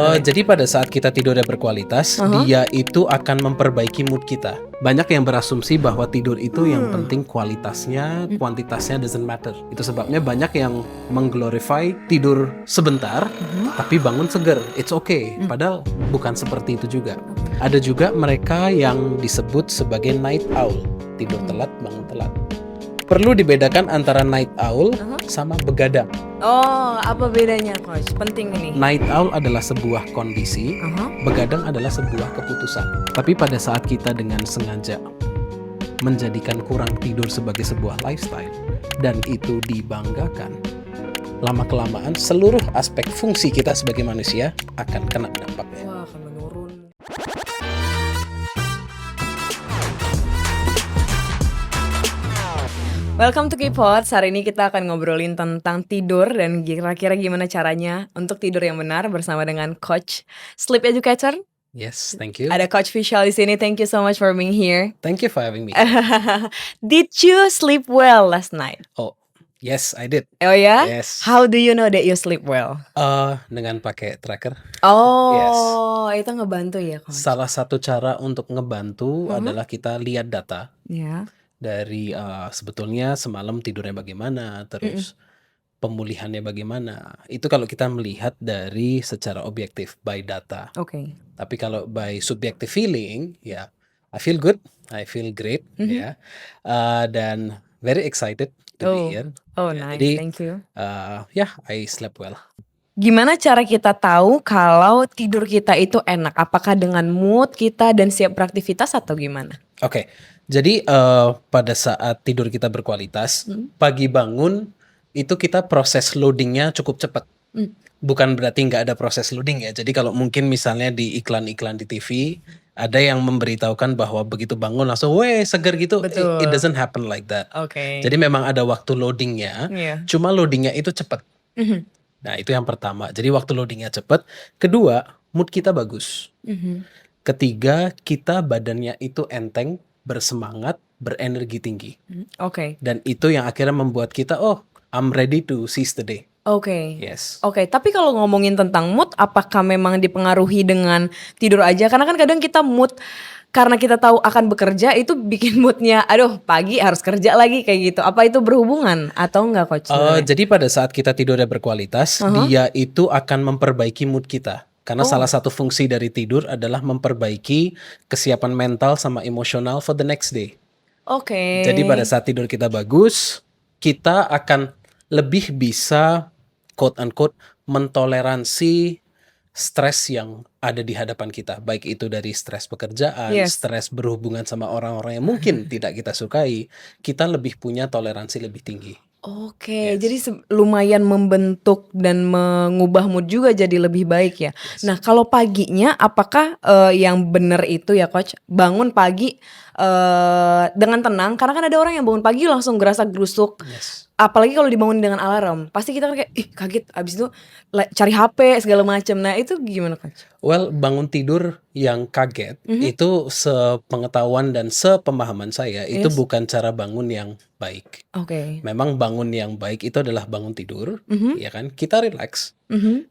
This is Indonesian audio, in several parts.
boleh. Jadi pada saat kita tidurnya berkualitas, dia itu akan memperbaiki mood kita. Banyak yang berasumsi bahwa tidur itu yang penting kualitasnya, kuantitasnya doesn't matter. Itu sebabnya banyak yang mengglorify tidur sebentar, tapi bangun seger. It's okay. Padahal bukan seperti itu juga. Ada juga mereka yang disebut sebagai night owl. Tidur telat, bangun telat. Perlu dibedakan antara night owl sama begadang. Oh, apa bedanya, Coach? Penting ini. Night owl adalah sebuah kondisi, begadang adalah sebuah keputusan. Tapi pada saat kita dengan sengaja menjadikan kurang tidur sebagai sebuah lifestyle, dan itu dibanggakan, lama-kelamaan seluruh aspek fungsi kita sebagai manusia akan kena dampaknya. Wah, akan menurun. Welcome to K-Pods. Hari ini kita akan ngobrolin tentang tidur dan kira-kira gimana caranya untuk tidur yang benar bersama dengan Coach Sleep Educator. Yes, thank you. Ada Coach Vishal di sini. Thank you so much for being here. Thank you for having me. Did you sleep well last night? Oh, yes, I did. Oh ya? Yes. How do you know that you sleep well? Dengan pakai tracker. Oh, itu ngebantu ya, Coach? Salah satu cara untuk ngebantu adalah kita lihat data. Ya. Dari sebetulnya semalam tidurnya bagaimana, terus pemulihannya bagaimana. Itu kalau kita melihat dari secara objektif by data. Oke. Tapi kalau by subjective feeling, ya, I feel good, I feel great, ya, dan very excited to be here. Oh, Ya, nice. jadi, Thank you. I slept well. Gimana cara kita tahu kalau tidur kita itu enak? Apakah dengan mood kita dan siap beraktivitas atau gimana? Oke, jadi pada saat tidur kita berkualitas, pagi bangun itu kita proses loadingnya cukup cepat. Bukan berarti nggak ada proses loading ya. Jadi kalau mungkin misalnya di iklan-iklan di TV, ada yang memberitahukan bahwa begitu bangun langsung, weh seger gitu. Betul. It doesn't happen like that. Oke. Jadi memang ada waktu loadingnya, Iya. cuma loadingnya itu cepat. Nah itu yang pertama. Jadi waktu loadingnya cepat. Kedua, mood kita bagus. Ketiga, kita badannya itu enteng, bersemangat, berenergi tinggi. Oke. Dan itu yang akhirnya membuat kita, oh, I'm ready to seize the day. Oke. Yes. Oke, tapi kalau ngomongin tentang mood, apakah memang dipengaruhi dengan tidur aja? Karena kan kadang kita mood karena kita tahu akan bekerja itu bikin moodnya, aduh pagi harus kerja lagi kayak gitu. Apa itu berhubungan atau enggak, Coach? Jadi pada saat kita tidurnya berkualitas, dia itu akan memperbaiki mood kita. Karena salah satu fungsi dari tidur adalah memperbaiki kesiapan mental sama emosional for the next day. Oke. Jadi pada saat tidur kita bagus, kita akan lebih bisa quote-unquote mentoleransi stres yang ada di hadapan kita. Baik itu dari stres pekerjaan, Yes. stres berhubungan sama orang-orang yang mungkin tidak kita sukai, kita lebih punya toleransi lebih tinggi. Oke, jadi lumayan membentuk dan mengubah mood juga jadi lebih baik ya. Nah, kalau paginya apakah yang benar itu ya, Coach, bangun pagi dengan tenang? Karena kan ada orang yang bangun pagi langsung gerasa gerusuk. Yes. Apalagi kalau dibangun dengan alarm, pasti kita kan kayak kaget, abis itu cari HP segala macam. Nah, itu gimana, Coach? Well, bangun tidur yang kaget itu sepengetahuan dan sepemahaman saya itu bukan cara bangun yang baik. Oke. Memang bangun yang baik itu adalah bangun tidur, ya kan? Kita relax.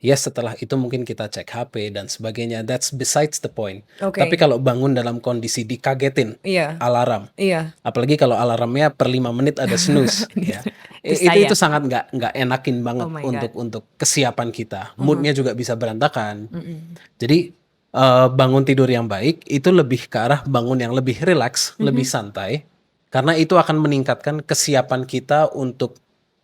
Ya setelah itu mungkin kita cek HP dan sebagainya. That's besides the point. Oke. Tapi kalau bangun dalam kondisi dikagetin, Iya. alarm. Iya. Apalagi kalau alarmnya per 5 menit ada snooze, ya. Itu sangat nggak enakin banget Oh my God. untuk kesiapan kita. Moodnya juga bisa berantakan. Jadi bangun tidur yang baik itu lebih ke arah bangun yang lebih relax, lebih santai. Karena itu akan meningkatkan kesiapan kita untuk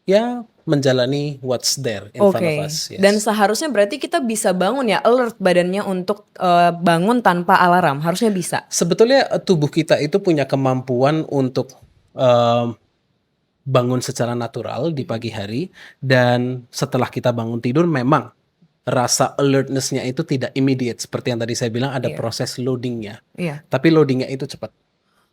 ya menjalani what's there in front of us. Yes. Dan seharusnya berarti kita bisa bangun ya, alert badannya untuk bangun tanpa alarm. Harusnya bisa. Sebetulnya tubuh kita itu punya kemampuan untuk bangun secara natural di pagi hari, dan setelah kita bangun tidur memang rasa alertness-nya itu tidak immediate seperti yang tadi saya bilang, ada proses loadingnya. Iya. Tapi loadingnya itu cepat.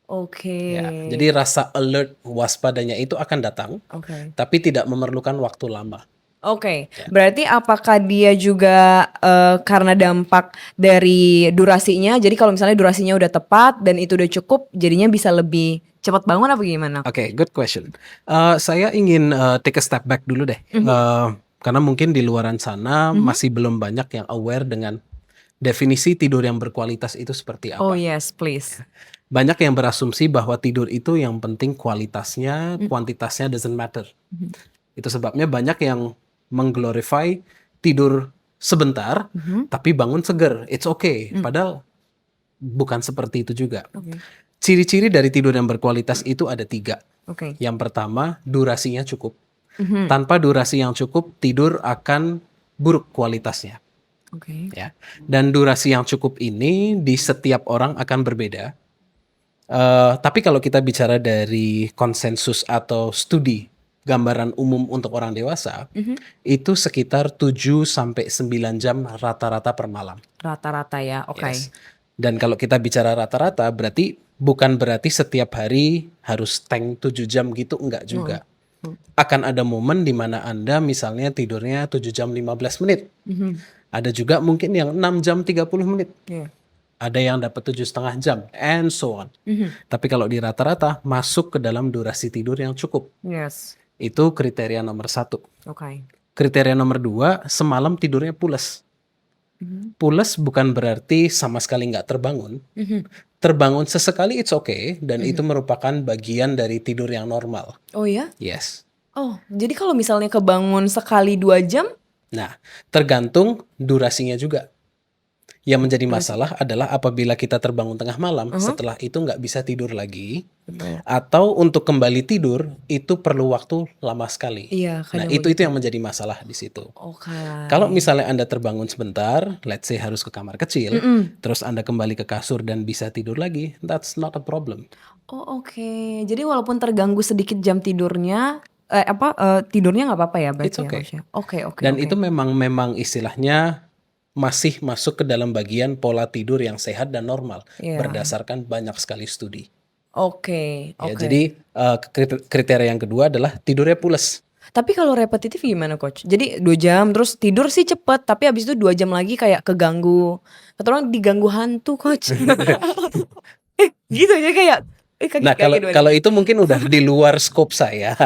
Oke. Ya, jadi rasa alert waspadanya itu akan datang, Oke. tapi tidak memerlukan waktu lama. Oke, berarti apakah dia juga karena dampak dari durasinya? Jadi kalau misalnya durasinya udah tepat dan itu udah cukup, jadinya bisa lebih cepat bangun apa gimana? Oke, good question. Saya ingin take a step back dulu deh. Karena mungkin di luaran sana masih belum banyak yang aware dengan Definisi tidur yang berkualitas itu seperti Oh apa? yes, please. Banyak yang berasumsi bahwa tidur itu yang penting kualitasnya, kuantitasnya doesn't matter. Mhm. Itu sebabnya banyak yang mengglorify tidur sebentar, tapi bangun seger. It's okay. Padahal bukan seperti itu juga. Oke. Ciri-ciri dari tidur yang berkualitas itu ada 3. Oke. Yang pertama, durasinya cukup. Mhm. Tanpa durasi yang cukup, tidur akan buruk kualitasnya. Oke. Ya. Dan durasi yang cukup ini di setiap orang akan berbeda. Tapi kalau kita bicara dari konsensus atau studi gambaran umum untuk orang dewasa, itu sekitar 7 sampai 9 jam rata-rata per malam. Rata-rata ya, oke. Yes. Dan kalau kita bicara rata-rata bukan berarti setiap hari harus tank 7 jam gitu, enggak juga. Akan ada momen di mana Anda misalnya tidurnya 7 jam 15 menit. Ada juga mungkin yang 6 jam 30 menit. Iya. Ada yang dapat 7,5 jam, and so on. Tapi kalau di rata-rata, masuk ke dalam durasi tidur yang cukup. Yes. Itu kriteria nomor 1. Oke. Kriteria nomor 2, semalam tidurnya pules. Pules bukan berarti sama sekali nggak terbangun. Terbangun sesekali it's okay, dan itu merupakan bagian dari tidur yang normal. Oh ya? Yes. Oh, jadi kalau misalnya kebangun sekali 2 jam? Nah, tergantung durasinya juga. Yang menjadi masalah adalah apabila kita terbangun tengah malam, setelah itu nggak bisa tidur lagi, atau untuk kembali tidur itu perlu waktu lama sekali. Iya, Nah, kadang itu yang menjadi masalah di situ. Oke. Kalau misalnya Anda terbangun sebentar, let's say harus ke kamar kecil, terus Anda kembali ke kasur dan bisa tidur lagi, that's not a problem. Oh, oke. Jadi walaupun terganggu sedikit jam tidurnya, tidurnya nggak apa-apa ya It's berarti ya, okay. Coach ya? Oke. Dan oke. itu memang istilahnya masih masuk ke dalam bagian pola tidur yang sehat dan normal, Iya. berdasarkan banyak sekali studi. Oke. Ya, jadi kriteria yang kedua adalah tidurnya pules. Tapi kalau repetitif gimana, Coach? Jadi 2 jam terus tidur sih cepet, tapi habis itu 2 jam lagi kayak keganggu. Kata orang diganggu hantu, Coach. Gitu aja kayak Nah, kalau itu mungkin udah di luar skop saya.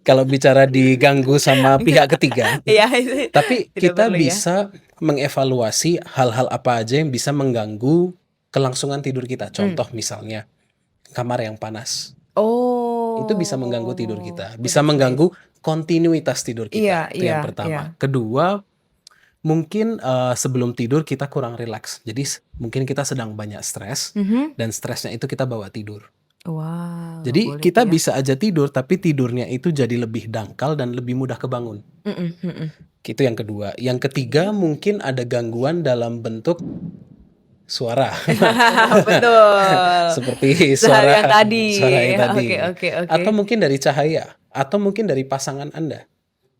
Kalau bicara diganggu sama pihak ketiga. Iya, Tapi tidak kita perlu ya. bisa mengevaluasi hal-hal apa aja yang bisa mengganggu kelangsungan tidur kita. Contoh misalnya kamar yang panas. Oh. Itu bisa mengganggu tidur kita. Bisa mengganggu kontinuitas tidur kita. Iya, Itu yang iya, pertama. iya. Kedua, mungkin sebelum tidur kita kurang rileks. Jadi mungkin kita sedang banyak stres dan stresnya itu kita bawa tidur. Wow. Jadi boleh kita tuh ya. bisa aja tidur tapi tidurnya itu jadi lebih dangkal dan lebih mudah kebangun. Itu yang kedua. Yang ketiga mungkin ada gangguan dalam bentuk suara. Betul. Seperti Yang tadi. suara yang tadi. Oke. Atau mungkin dari cahaya, atau mungkin dari pasangan Anda.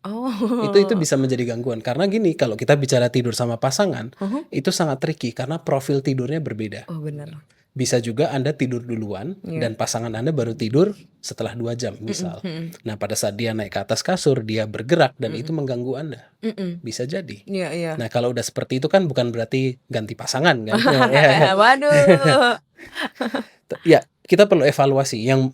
Oh. Itu bisa menjadi gangguan. Karena gini, kalau kita bicara tidur sama pasangan, itu sangat tricky karena profil tidurnya berbeda. Oh, benar. Bisa juga Anda tidur duluan dan pasangan Anda baru tidur setelah 2 jam misal. Nah, pada saat dia naik ke atas kasur, dia bergerak dan itu mengganggu Anda. Bisa jadi. Iya. Nah, kalau udah seperti itu kan bukan berarti ganti pasangan kan. Waduh. Ya, kita perlu evaluasi yang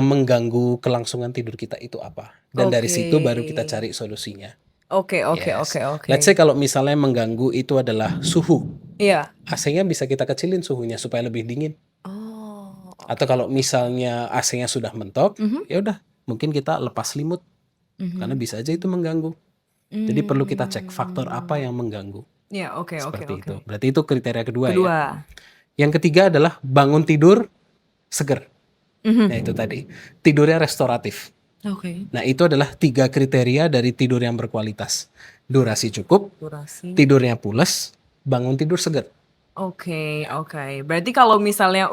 mengganggu kelangsungan tidur kita itu apa. Dan dari situ baru kita cari solusinya. Oke. Yes. Let's say kalau misalnya mengganggu itu adalah suhu. Iya. AC-nya bisa kita kecilin suhunya supaya lebih dingin. Oh. Atau kalau misalnya AC-nya sudah mentok, ya udah mungkin kita lepas selimut. Karena bisa aja itu mengganggu. Jadi perlu kita cek faktor apa yang mengganggu. Ya, oke. Seperti itu. Berarti itu kriteria kedua ya. Kedua. Yang ketiga adalah bangun tidur seger. Nah, itu tadi. Tidurnya restoratif. Oke. Nah, itu adalah 3 kriteria dari tidur yang berkualitas. Durasi cukup, Durasi. tidurnya pules, bangun tidur seger. Oke. Berarti kalau misalnya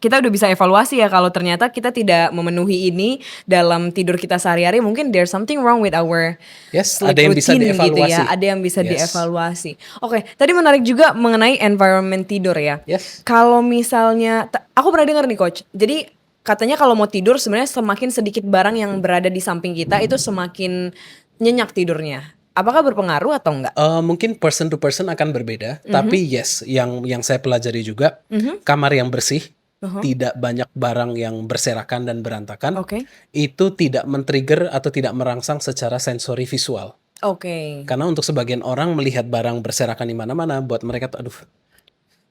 kita udah bisa evaluasi ya kalau ternyata kita tidak memenuhi ini dalam tidur kita sehari-hari, mungkin there's something wrong with our Yes, sleep ada yang bisa routine gitu dievaluasi. ya. Ada yang bisa Yes. dievaluasi. Oke, tadi menarik juga mengenai environment tidur ya. Yes. Kalau misalnya aku pernah dengar nih, Coach. Jadi katanya kalau mau tidur sebenarnya semakin sedikit barang yang berada di samping kita itu semakin nyenyak tidurnya. Apakah berpengaruh atau enggak? Mungkin person to person akan berbeda, tapi yes, yang saya pelajari juga, kamar yang bersih, tidak banyak barang yang berserakan dan berantakan, Oke. itu tidak men-trigger atau tidak merangsang secara sensori visual. Oke. Karena untuk sebagian orang melihat barang berserakan di mana-mana, buat mereka tuh, aduh,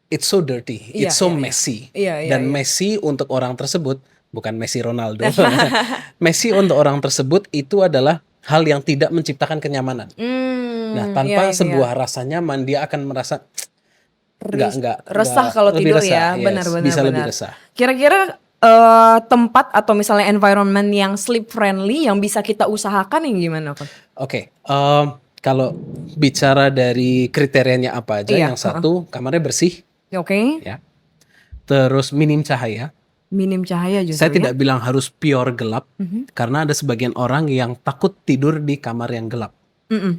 it's so dirty, Iya it's so iya iya. messy. Iya iya Dan iya. Messi untuk orang tersebut, bukan Messi Ronaldo. Messi untuk orang tersebut itu adalah hal yang tidak menciptakan kenyamanan. Nah, Iya tanpa iya iya. sebuah rasa nyaman, dia akan merasa Resah nggak kalau lebih tidur resah, ya, benar yes, benar bisa lebih benar. resah. Kira-kira, tempat atau misalnya environment yang sleep friendly yang bisa kita usahakan yang gimana, Coach? Oke, kalau bicara dari kriterianya apa aja, Iya, yang satu kamarnya bersih, oke. ya. Terus minim cahaya. Minim cahaya Saya justru ya? tidak bilang harus pure gelap, karena ada sebagian orang yang takut tidur di kamar yang gelap.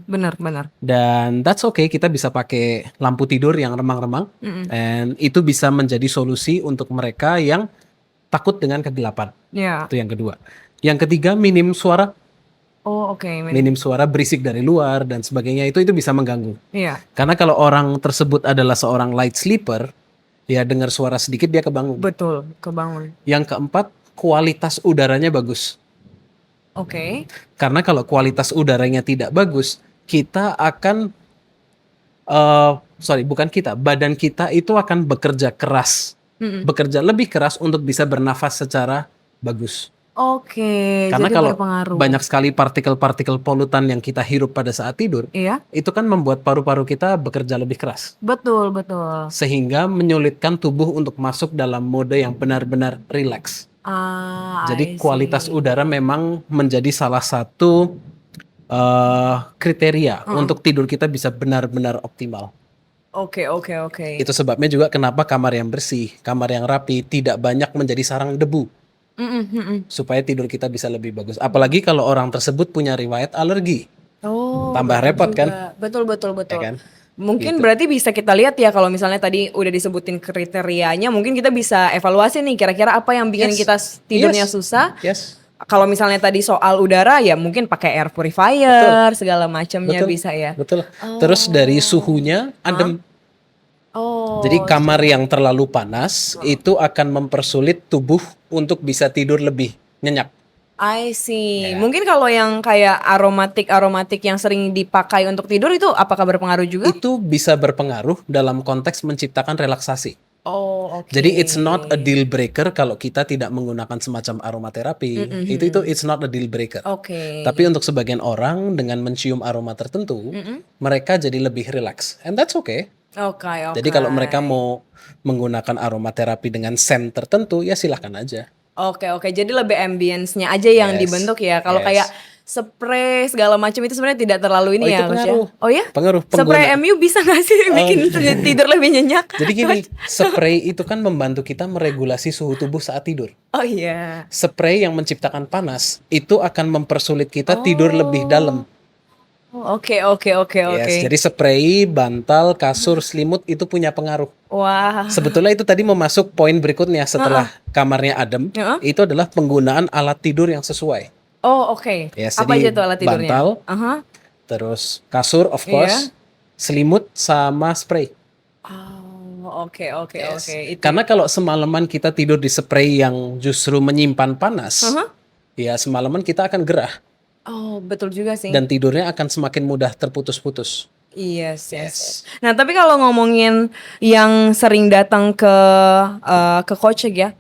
Benar benar. Dan that's okay, kita bisa pakai lampu tidur yang remang-remang, and itu bisa menjadi solusi untuk mereka yang takut dengan kegelapan. Iya. Itu yang kedua. Yang ketiga, minim suara. Oh, oke, Minim suara, berisik dari luar dan sebagainya, itu bisa mengganggu. iya, Karena kalau orang tersebut adalah seorang light sleeper, ya dengar suara sedikit dia kebangun. betul, kebangun. Yang keempat, kualitas udaranya bagus. Oke. Karena kalau kualitas udaranya tidak bagus, kita akan bukan kita, badan kita itu akan bekerja keras. Bekerja lebih keras untuk bisa bernafas secara bagus. Oke, Karena jadi kalau berpengaruh. banyak sekali partikel-partikel polutan yang kita hirup pada saat tidur, Iya, itu kan membuat paru-paru kita bekerja lebih keras. betul betul. Sehingga menyulitkan tubuh untuk masuk dalam mode yang benar-benar rileks. Jadi I kualitas see. udara memang menjadi salah satu kriteria untuk tidur kita bisa benar-benar optimal. Oke oke oke. Itu sebabnya juga kenapa kamar yang bersih, kamar yang rapi, tidak banyak menjadi sarang debu. Supaya tidur kita bisa lebih bagus. Apalagi kalau orang tersebut punya riwayat alergi. Oh, Tambah betul repot kan? juga. Betul betul Ya betul. kan? Mungkin Gitu. berarti bisa kita lihat ya kalau misalnya tadi udah disebutin kriterianya, mungkin kita bisa evaluasi nih kira-kira apa yang bikin Yes. kita tidurnya Yes. susah. Yes. Kalau misalnya tadi soal udara ya mungkin pakai air purifier segala macamnya Betul. bisa ya. Betul. Terus dari suhunya adem. Oh, Jadi kamar yang terlalu panas itu akan mempersulit tubuh untuk bisa tidur lebih nyenyak. I see. Ya. Mungkin kalau yang kayak aromatik yang sering dipakai untuk tidur itu apakah berpengaruh juga? Itu bisa berpengaruh dalam konteks menciptakan relaksasi. Oh, oke. Jadi it's not a deal breaker kalau kita tidak menggunakan semacam aromaterapi. Itu it's not a deal breaker. Oke. Tapi untuk sebagian orang dengan mencium aroma tertentu, mereka jadi lebih relax. And that's okay. Oke, oke. Jadi kalau mereka mau menggunakan aromaterapi dengan scent tertentu, ya silahkan aja. Oke, oke. Jadi lebih ambience-nya aja yang Yes. dibentuk ya. Kalau Yes. kayak spray segala macam itu sebenarnya tidak terlalu ini Oh, itu ya, Coach ya? pengaruh. Oh ya? Pengaruh, Spray pengguna. MU bisa nggak sih bikin tidur lebih nyenyak? Jadi gini, spray itu kan membantu kita meregulasi suhu tubuh saat tidur. Oh iya. Spray yang menciptakan panas, itu akan mempersulit kita tidur lebih dalam. Oh, oke, oke, oke, oke. Yes, jadi spray, bantal, kasur, selimut itu punya pengaruh. Wah. Sebetulnya itu tadi mau masuk poin berikutnya setelah kamarnya adem, itu adalah penggunaan alat tidur yang sesuai. Oh, oke. Yes, Apa jadi aja tuh alat tidurnya? bantal, Aha. terus kasur of course, selimut sama spray. Oh, oke, oke, Yes. oke. Itu. Karena kalau semalaman kita tidur di spray yang justru menyimpan panas, ya semalaman kita akan gerah Oh, betul juga sih. dan tidurnya akan semakin mudah terputus-putus. Yes, yes. Nah, tapi kalau ngomongin yang sering datang ke coach ya,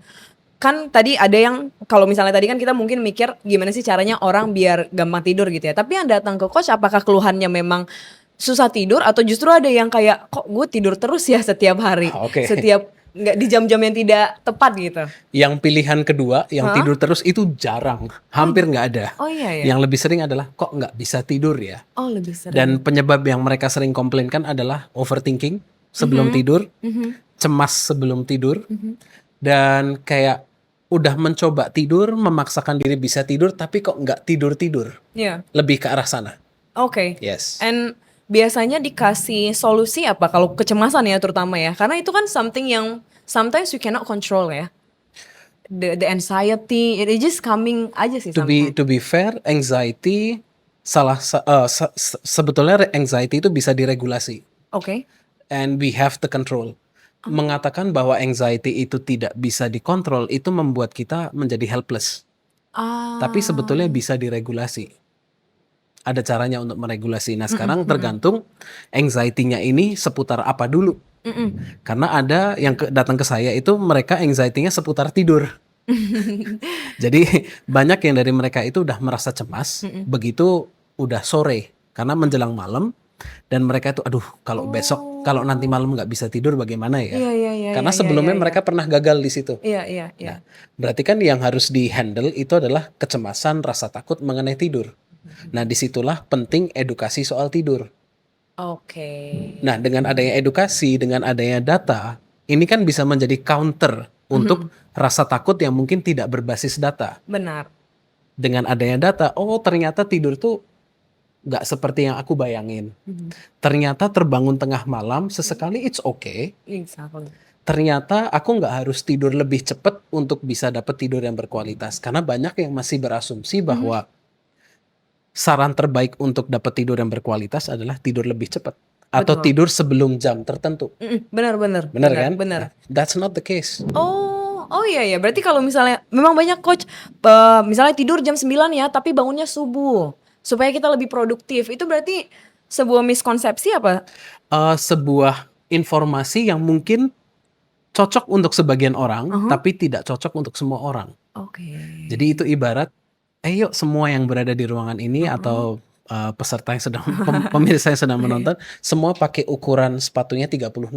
kan tadi ada yang kalau misalnya tadi kan kita mungkin mikir gimana sih caranya orang biar gampang tidur gitu ya. Tapi yang datang ke coach apakah keluhannya memang susah tidur atau justru ada yang kayak kok gue tidur terus ya setiap hari, Oke. setiap nggak di jam-jam yang tidak tepat gitu. Yang pilihan kedua, yang tidur terus itu jarang, hampir nggak ada. Oh iya ya. Yang lebih sering adalah kok nggak bisa tidur ya. Oh lebih sering. Dan penyebab yang mereka sering komplainkan adalah overthinking sebelum tidur, cemas sebelum tidur, dan kayak udah mencoba tidur, memaksakan diri bisa tidur, tapi kok nggak tidur-tidur. Iya. Lebih ke arah sana. Oke. Yes. And biasanya dikasih solusi apa kalau kecemasan ya terutama ya? Karena itu kan something yang sometimes you cannot control ya. The anxiety, it just coming aja sih To be fair, anxiety sebetulnya anxiety itu bisa diregulasi. Oke. And we have to control. Mengatakan bahwa anxiety itu tidak bisa dikontrol itu membuat kita menjadi helpless. Tapi sebetulnya bisa diregulasi. ada caranya untuk meregulasi. Nah, sekarang tergantung anxiety-nya ini seputar apa dulu. Karena ada yang datang ke saya itu mereka anxiety-nya seputar tidur. Jadi banyak yang dari mereka itu udah merasa cemas begitu udah sore karena menjelang malam, dan mereka itu aduh kalau besok kalau nanti malam nggak bisa tidur bagaimana ya? Iya, iya, iya, Karena iya, sebelumnya iya, iya. mereka pernah gagal di situ. Iya, iya, iya. Nah, berarti kan yang harus di-handle itu adalah kecemasan, rasa takut mengenai tidur. Nah, disitulah penting edukasi soal tidur. Oke. Nah, dengan adanya edukasi, dengan adanya data, ini kan bisa menjadi counter untuk rasa takut yang mungkin tidak berbasis data. Benar. Dengan adanya data, oh ternyata tidur tuh nggak seperti yang aku bayangin. Ternyata terbangun tengah malam, sesekali it's okay. Exactly. Ternyata aku nggak harus tidur lebih cepat untuk bisa dapat tidur yang berkualitas. Karena banyak yang masih berasumsi bahwa saran terbaik untuk dapat tidur yang berkualitas adalah tidur lebih cepat. Atau Betul. tidur sebelum jam tertentu. Benar, benar. Benar kan? Benar. Nah, that's not the case. Oh iya ya. Berarti kalau misalnya memang banyak coach misalnya tidur jam 9 ya, tapi bangunnya subuh supaya kita lebih produktif. Itu berarti sebuah miskonsepsi apa? Sebuah informasi yang mungkin cocok untuk sebagian orang, tapi tidak cocok untuk semua orang. Oke. Jadi itu ibarat, yuk semua yang berada di ruangan ini atau peserta yang sedang pemirsa yang sedang menonton, semua pakai ukuran sepatunya 36.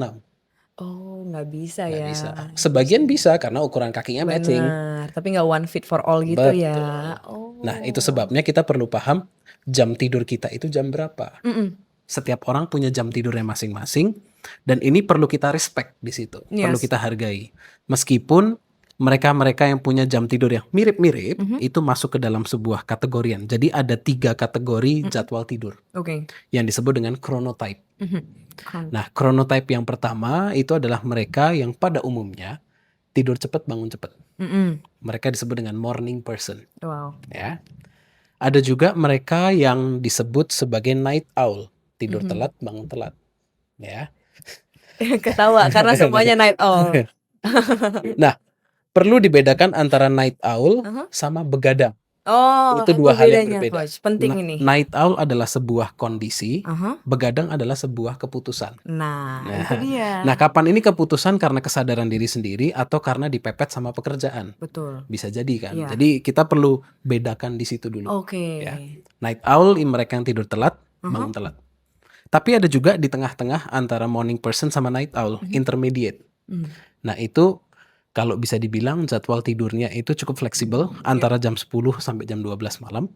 Oh, nggak bisa Nggak ya. bisa. Sebagian bisa karena ukuran kakinya matching. Benar. Tapi nggak one fit for all gitu Betul. ya. Oh. Nah, itu sebabnya kita perlu paham jam tidur kita itu jam berapa. Setiap orang punya jam tidurnya masing-masing, dan ini perlu kita respect di situ, perlu kita hargai. Meskipun mereka-mereka yang punya jam tidur yang mirip-mirip itu masuk ke dalam sebuah kategorian. Jadi ada 3 kategori jadwal tidur Oke. yang disebut dengan chronotype. Nah, chronotype yang pertama itu adalah mereka yang pada umumnya tidur cepat, bangun cepat. Mereka disebut dengan morning person. Wow. Ya. Ada juga mereka yang disebut sebagai night owl, tidur telat, bangun telat. Ya. Ketawa karena semuanya night owl. Nah, perlu dibedakan antara night owl sama begadang. Oh, Itu 2 hal yang bedanya, berbeda. coach. Penting ini. Night owl adalah sebuah kondisi, begadang adalah sebuah keputusan. Nah, itu dia. Nah, kapan ini keputusan karena kesadaran diri sendiri atau karena dipepet sama pekerjaan? Betul. Bisa jadi kan. Iya. Jadi kita perlu bedakan di situ dulu. Oke. Ya. Night owl mereka yang tidur telat, bangun telat. Tapi ada juga di tengah-tengah antara morning person sama night owl, intermediate. Nah, itu kalau bisa dibilang jadwal tidurnya itu cukup fleksibel antara jam 10 sampai jam 12 malam.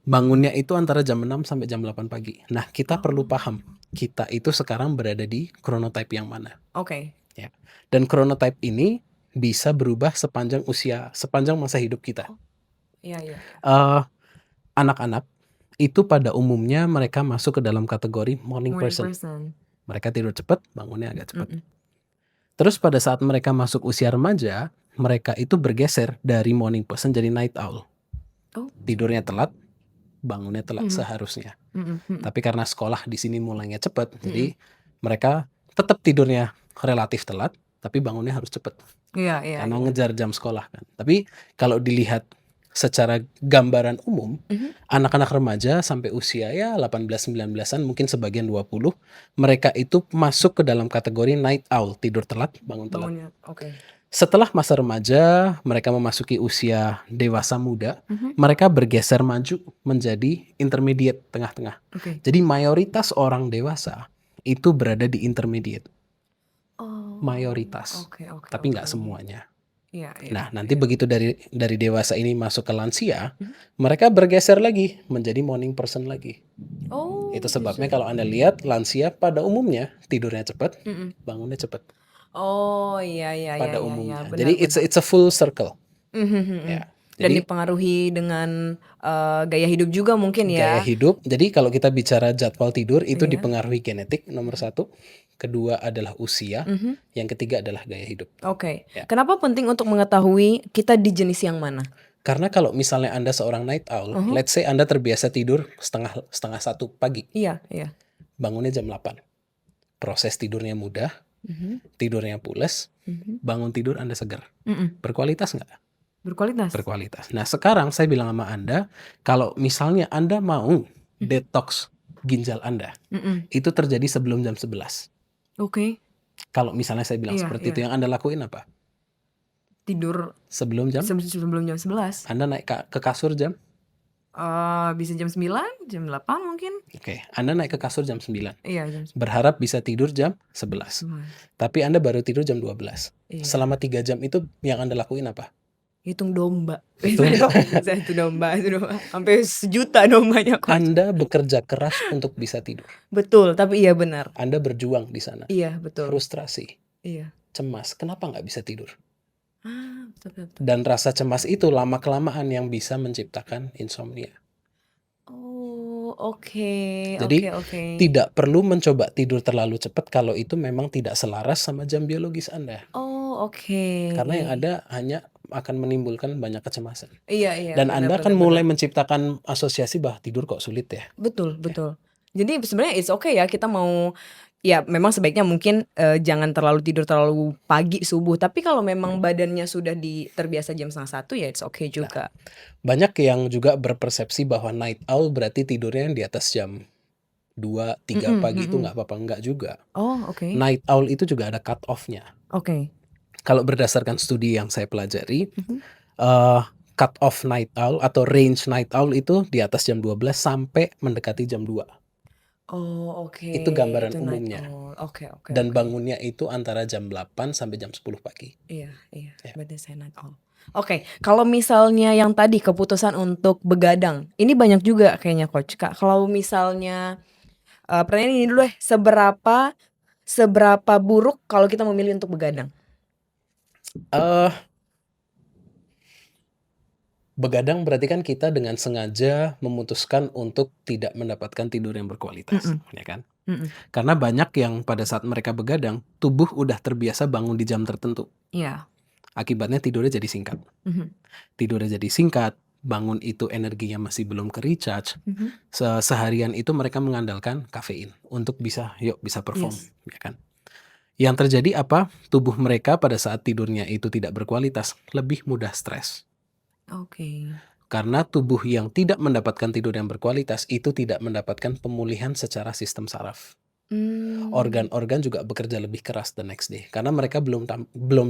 Bangunnya itu antara jam 6 sampai jam 8 pagi. Nah, kita perlu paham kita itu sekarang berada di chronotype yang mana. Oke. Ya. Dan chronotype ini bisa berubah sepanjang masa hidup kita. Iya, iya. Anak-anak itu pada umumnya mereka masuk ke dalam kategori morning person. Mereka tidur cepat, bangunnya agak cepat. Terus pada saat mereka masuk usia remaja, mereka itu bergeser dari morning person jadi night owl. Tidurnya telat, bangunnya telat seharusnya. Tapi karena sekolah di sini mulainya cepat, jadi mereka tetap tidurnya relatif telat, tapi bangunnya harus cepat. Iya, iya. Karena ngejar jam sekolah kan. Tapi kalau dilihat secara gambaran umum, anak-anak remaja sampai usia ya 18-19an, mungkin sebagian 20, mereka itu masuk ke dalam kategori night owl, tidur telat, bangun telat. Oke. Setelah masa remaja, mereka memasuki usia dewasa muda, mereka bergeser maju menjadi intermediate, tengah-tengah. Jadi mayoritas orang dewasa itu berada di intermediate. Mayoritas. Tapi nggak semuanya. Nah, nanti begitu dari dewasa ini masuk ke lansia, mereka bergeser lagi menjadi morning person lagi. Itu sebabnya kalau Anda lihat lansia pada umumnya tidurnya cepat, bangunnya cepat. Oh, iya, iya, Pada iya, umumnya. iya, Jadi it's a full circle. Ya. Dan Jadi dipengaruhi dengan gaya hidup juga mungkin ya. gaya hidup. Jadi kalau kita bicara jadwal tidur itu dipengaruhi genetik nomor 1, kedua adalah usia, yang ketiga adalah gaya hidup. Oke. Kenapa penting untuk mengetahui kita di jenis yang mana? Karena kalau misalnya Anda seorang night owl, let's say Anda terbiasa tidur setengah 1 pagi. Iya, iya. Bangunnya jam 8. Proses tidurnya mudah, tidurnya pules, bangun tidur Anda segar. Berkualitas nggak? Berkualitas. Berkualitas. Nah, sekarang saya bilang sama Anda, kalau misalnya Anda mau detox ginjal Anda Mm-mm. itu terjadi sebelum jam 11. Oke. Kalau misalnya saya bilang Iya, seperti itu, iya. yang Anda lakuin apa? Tidur Sebelum jam? sebelum jam 11. Anda naik ke kasur jam? Bisa jam 9, jam 8 mungkin. Oke, Anda naik ke kasur jam 9. Iya, jam Berharap bisa tidur jam 11. 9. Tapi Anda baru tidur jam 12. Iya. Selama 3 jam itu yang Anda lakuin apa? Hitung domba. Betul. Itu domba. Sampai 1 juta dombanya kok. Anda bekerja keras untuk bisa tidur. Betul, tapi iya benar. Anda berjuang di sana. Iya, betul. Frustrasi, Iya. cemas. Kenapa nggak bisa tidur? Betul. Dan rasa cemas itu lama-kelamaan yang bisa menciptakan insomnia. Oh, oke. Jadi Oke. tidak perlu mencoba tidur terlalu cepat kalau itu memang tidak selaras sama jam biologis Anda. Oh, oke. Karena yang ada hanya akan menimbulkan banyak kecemasan. Iya. Dan Anda akan mulai benar. menciptakan asosiasi bahwa tidur kok sulit ya. Betul. Jadi sebenarnya it's okay ya, kita mau ya memang sebaiknya mungkin jangan terlalu tidur terlalu pagi subuh. Tapi kalau memang badannya sudah terbiasa jam 12:30 ya it's okay juga. Banyak yang juga berpersepsi bahwa night owl berarti tidurnya di atas jam 2, 3 pagi itu nggak apa-apa. Enggak juga. Oh, oke. Night owl itu juga ada cut off-nya. Oke. Kalau berdasarkan studi yang saya pelajari, cut off night owl atau range night owl itu di atas jam 12 sampai mendekati jam 2. Oh, oke. Itu gambaran night umumnya. owl. Oke. Dan bangunnya itu antara jam 8 sampai jam 10 pagi. Iya. Berarti saya night owl. Oke, kalau misalnya yang tadi keputusan untuk begadang, ini banyak juga kayaknya coach. Kak, kalau misalnya pertanyaan ini dulu deh, seberapa buruk kalau kita memilih untuk begadang? Begadang berarti kan kita dengan sengaja memutuskan untuk tidak mendapatkan tidur yang berkualitas, ya kan? Karena banyak yang pada saat mereka begadang, tubuh udah terbiasa bangun di jam tertentu. Iya. Akibatnya tidurnya jadi singkat. Tidurnya jadi singkat, bangun itu energinya masih belum ke-recharge. Seharian itu mereka mengandalkan kafein untuk bisa perform, ya kan? Yang terjadi apa? Tubuh mereka pada saat tidurnya itu tidak berkualitas, lebih mudah stres. Oke. Karena tubuh yang tidak mendapatkan tidur yang berkualitas itu tidak mendapatkan pemulihan secara sistem saraf. Organ-organ juga bekerja lebih keras the next day karena mereka belum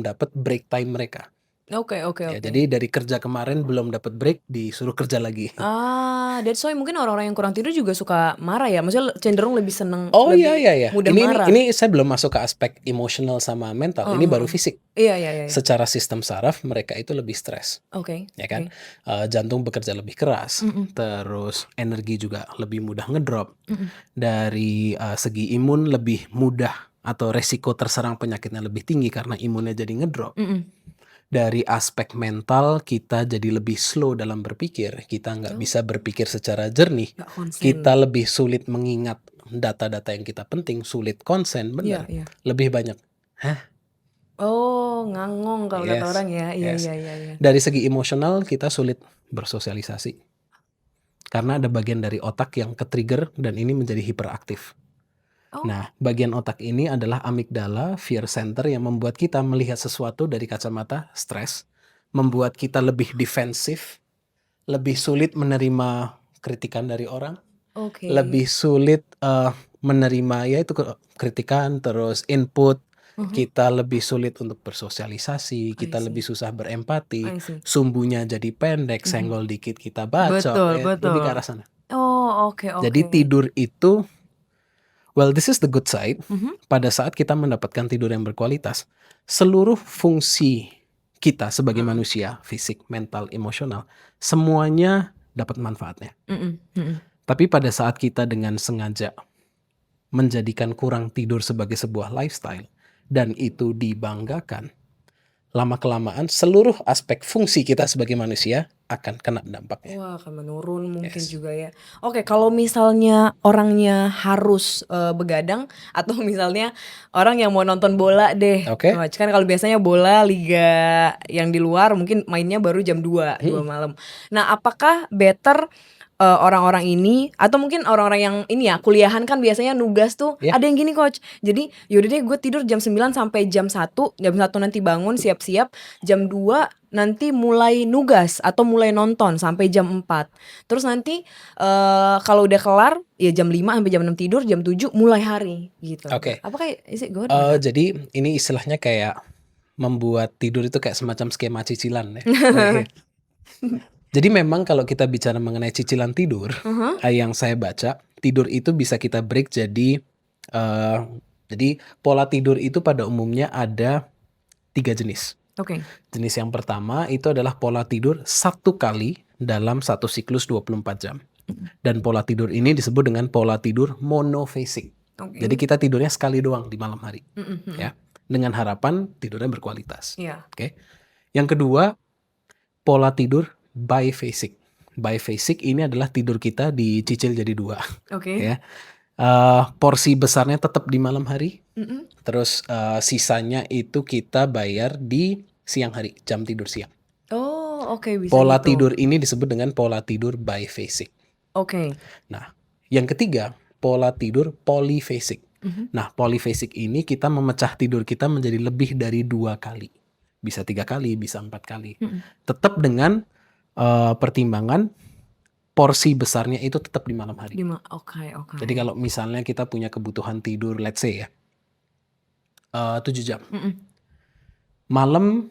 dapat break time mereka. Oke. Ya, jadi dari kerja kemarin belum dapat break, disuruh kerja lagi. That's why mungkin orang-orang yang kurang tidur juga suka marah ya. Maksudnya cenderung lebih seneng, Oh lebih iya. mudah Ini marah. ini saya belum masuk ke aspek emosional sama mental. Ini baru fisik. Iya. Secara sistem saraf mereka itu lebih stres. Oke. Ya kan? Jantung bekerja lebih keras. Terus energi juga lebih mudah ngedrop. Dari segi imun lebih mudah atau resiko terserang penyakitnya lebih tinggi karena imunnya jadi ngedrop. Dari aspek mental kita jadi lebih slow dalam berpikir. Kita nggak bisa berpikir secara jernih. Nggak konsen. Kita lebih sulit mengingat data-data yang kita penting. Sulit konsen, benar. Iya. Lebih banyak. Oh, ngangong kalau kata Yes, orang ya. yes. Iya. Dari segi emosional kita sulit bersosialisasi. Karena ada bagian dari otak yang ke-trigger dan ini menjadi hiperaktif. Nah, bagian otak ini adalah amigdala, fear center yang membuat kita melihat sesuatu dari kacamata stres, membuat kita lebih defensif, lebih sulit menerima kritikan dari orang, Oke. lebih sulit menerima yaitu kritikan, terus input. Kita lebih sulit untuk bersosialisasi, kita lebih susah berempati, I see. sumbunya jadi pendek, senggol dikit kita bacok, Betul. lebih ke arah sana. Oh, oke. Jadi tidur itu, well, this is the good side. Pada saat kita mendapatkan tidur yang berkualitas, seluruh fungsi kita sebagai manusia, fisik, mental, emosional, semuanya dapat manfaatnya. Tapi pada saat kita dengan sengaja menjadikan kurang tidur sebagai sebuah lifestyle, dan itu dibanggakan, lama-kelamaan seluruh aspek fungsi kita sebagai manusia akan kena dampaknya. Wah, akan menurun mungkin juga ya. Oke, kalau misalnya orangnya harus begadang atau misalnya orang yang mau nonton bola deh. Oke. Coach, kan kalau biasanya bola liga yang di luar mungkin mainnya baru jam 2 malam. Nah, apakah better orang-orang ini atau mungkin orang-orang yang ini ya kuliahan kan biasanya nugas tuh Ya. ada yang gini coach. Jadi yaudah deh gue tidur jam 9 sampai jam 1, jam 1 nanti bangun siap-siap, jam 2 nanti mulai nugas atau mulai nonton sampai jam 4. Terus nanti kalau udah kelar ya jam 5 sampai jam 6 tidur, jam 7 mulai hari gitu. Oke. Apakah is it good? or not? Jadi ini istilahnya kayak membuat tidur itu kayak semacam skema cicilan ya. Oke. Jadi memang kalau kita bicara mengenai cicilan tidur, yang saya baca, tidur itu bisa kita break jadi pola tidur itu pada umumnya ada 3 jenis. Oke. Jenis yang pertama itu adalah pola tidur 1 kali dalam 1 siklus 24 jam. Dan pola tidur ini disebut dengan pola tidur monophasic. Oke. Jadi kita tidurnya sekali doang di malam hari. Mm-mm. Ya. Dengan harapan tidurnya berkualitas. Iya. Oke. Yang kedua, pola tidur biphasic. Biphasic ini adalah tidur kita dicicil jadi 2. Oke. Ya. Porsi besarnya tetap di malam hari. Mm-mm. Terus sisanya itu kita bayar di siang hari, jam tidur siang. Oh, oke bisa Pola gitu. tidur ini disebut dengan pola tidur biphasic. Oke. Nah, yang ketiga, pola tidur polyphasic. Nah, polyphasic ini kita memecah tidur kita menjadi lebih dari 2 kali. Bisa 3 kali, bisa 4 kali. Tetap dengan pertimbangan porsi besarnya itu tetap di malam hari. Oke. Jadi kalau misalnya kita punya kebutuhan tidur, let's say ya, 7 jam. Mm-mm. Malam,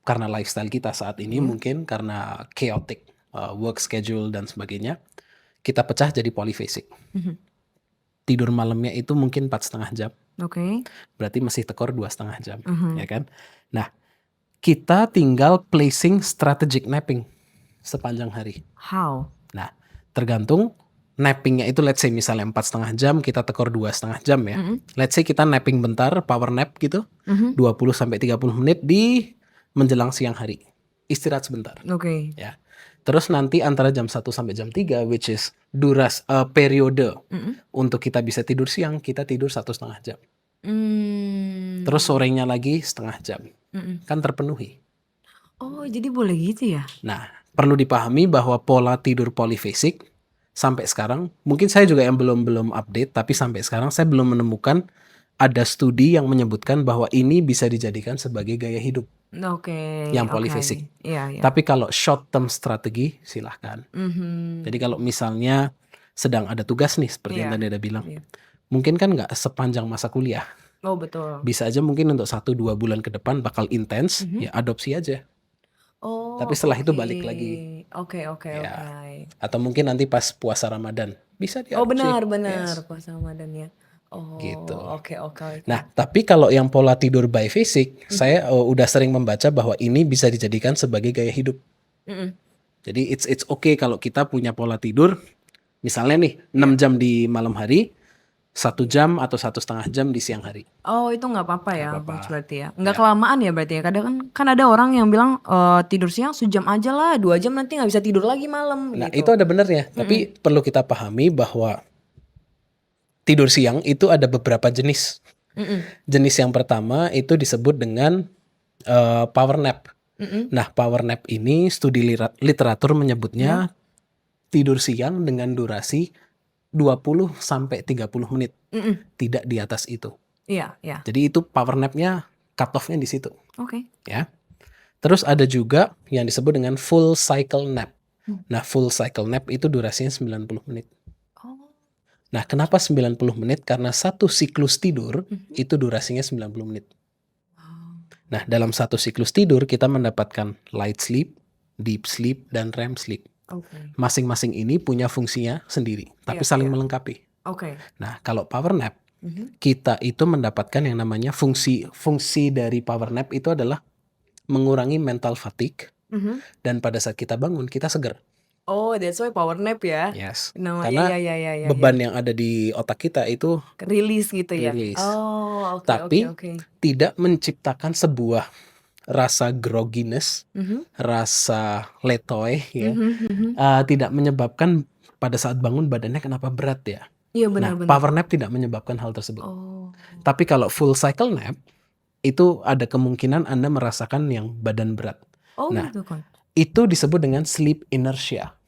karena lifestyle kita saat ini mungkin karena chaotic work schedule dan sebagainya, kita pecah jadi polyphasic. Tidur malamnya itu mungkin 4,5 jam. Oke. Berarti masih tekor 2,5 jam. Ya kan? Nah, kita tinggal placing strategic napping sepanjang hari. How? Nah, tergantung nappingnya itu, let's say misalnya 4,5 jam, kita tekor 2,5 jam ya. Let's say kita napping bentar, power nap gitu, 20-30 menit di menjelang siang hari. Istirahat sebentar. Oke. Ya. Terus nanti antara jam 1 sampai jam 3, which is periode untuk kita bisa tidur siang, kita tidur 1,5 jam. Terus sorenya lagi 1/2 jam. Kan terpenuhi. Oh, jadi boleh gitu ya? Nah, perlu dipahami bahwa pola tidur polyphasic sampai sekarang, mungkin saya juga yang belum update, tapi sampai sekarang saya belum menemukan ada studi yang menyebutkan bahwa ini bisa dijadikan sebagai gaya hidup Oke. yang polyphasic. Iya. Tapi kalau short term strategi silahkan. Jadi kalau misalnya sedang ada tugas nih, seperti yang Iya. tadi ada bilang, Iya. mungkin kan nggak sepanjang masa kuliah. Oh, betul. Bisa aja mungkin untuk 1-2 bulan ke depan bakal intens, ya adopsi aja. Oh, Tapi setelah itu oke. balik lagi. Oke. Ya. Atau mungkin nanti pas puasa Ramadan bisa diadopsi. Oh, benar. Yes. Puasa Ramadan ya. Oh, Gitu. Oke. Nah, tapi kalau yang pola tidur biphasic, saya udah sering membaca bahwa ini bisa dijadikan sebagai gaya hidup. Jadi it's okay kalau kita punya pola tidur, misalnya nih 6 jam di malam hari, 1 jam atau 1,5 jam di siang hari. Oh, itu nggak apa-apa ya, Nggak apa-apa. Coach, berarti ya. Nggak kelamaan ya berarti ya. Kadang kan ada orang yang bilang tidur siang sejam aja lah, 2 jam nanti nggak bisa tidur lagi malam Nah, gitu. itu ada benernya. Tapi perlu kita pahami bahwa tidur siang itu ada beberapa jenis. Jenis yang pertama itu disebut dengan power nap. Nah, power nap ini studi literatur menyebutnya tidur siang dengan durasi 20-30 menit. Tidak di atas itu. Iya. Jadi itu power napnya cut off-nya di situ. Oke. Ya. Terus ada juga yang disebut dengan full cycle nap. Nah, full cycle nap itu durasinya 90 menit. Oh. Nah, kenapa 90 menit? Karena satu siklus tidur itu durasinya 90 menit. Nah, dalam satu siklus tidur kita mendapatkan light sleep, deep sleep, dan REM sleep. Oke. Masing-masing ini punya fungsinya sendiri, tapi saling melengkapi. Oke. Nah, kalau power nap, kita itu mendapatkan yang namanya fungsi dari power nap itu adalah mengurangi mental fatigue, dan pada saat kita bangun, kita segar. Oh, that's why power nap ya. Yes. Karena Karena beban yang ada di otak kita itu rilis gitu ya. Rilis. Oh, oke. Tapi Oke. tidak menciptakan sebuah rasa grogginess, rasa letoy, ya. Tidak menyebabkan pada saat bangun badannya kenapa berat ya. Iya, Nah, benar-benar. power nap tidak menyebabkan hal tersebut. Oh. Tapi kalau full cycle nap, itu ada kemungkinan Anda merasakan yang badan berat. Oh, Nah, gitu kan. itu disebut dengan sleep inertia.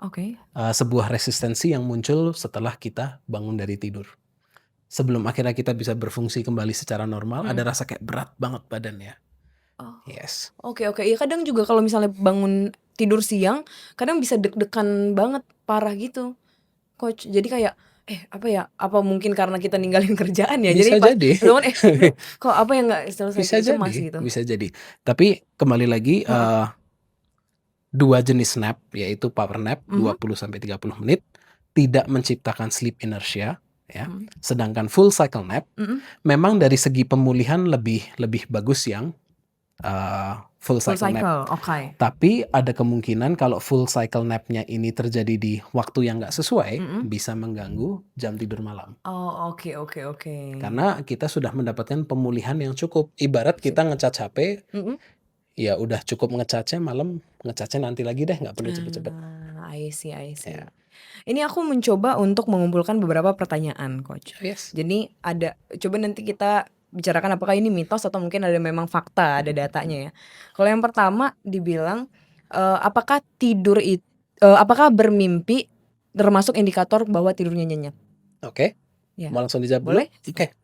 Oke. Sebuah resistensi yang muncul setelah kita bangun dari tidur. Sebelum akhirnya kita bisa berfungsi kembali secara normal, ada rasa kayak berat banget badannya. Oh. Yes. Oke, iya kadang juga kalau misalnya bangun tidur siang, kadang bisa deg-degan banget, parah gitu, Coach. Jadi kayak, apa ya, apa mungkin karena kita ninggalin kerjaan ya, jadi Bisa pas jadi. bangun, aduh kok apa yang nggak selesai, Bisa kayak cemas jadi, gitu. bisa jadi. Tapi kembali lagi, Heeh. 2 jenis nap, yaitu power nap 20 sampai 30 menit, tidak menciptakan sleep inertia, ya. Sedangkan full cycle nap, memang dari segi pemulihan lebih bagus yang full Full cycle nap. cycle, oke. Tapi ada kemungkinan kalau full cycle nap-nya ini terjadi di waktu yang nggak sesuai, bisa mengganggu jam tidur malam. Oh, oke. Karena kita sudah mendapatkan pemulihan yang cukup. Ibarat kita nge-charge HP, ya udah cukup nge-charge-nya malam, nge-charge-nya nanti lagi deh, nggak perlu cepet-cepet. I see. Ya. Ini aku mencoba untuk mengumpulkan beberapa pertanyaan, Coach. Yes. Jadi coba nanti kita bicarakan apakah ini mitos atau mungkin ada memang fakta, ada datanya ya. Kalau yang pertama dibilang, apakah apakah bermimpi termasuk indikator bahwa tidurnya nyenyak? Oke. Ya. Mau langsung dijawab dulu? Boleh? Oke.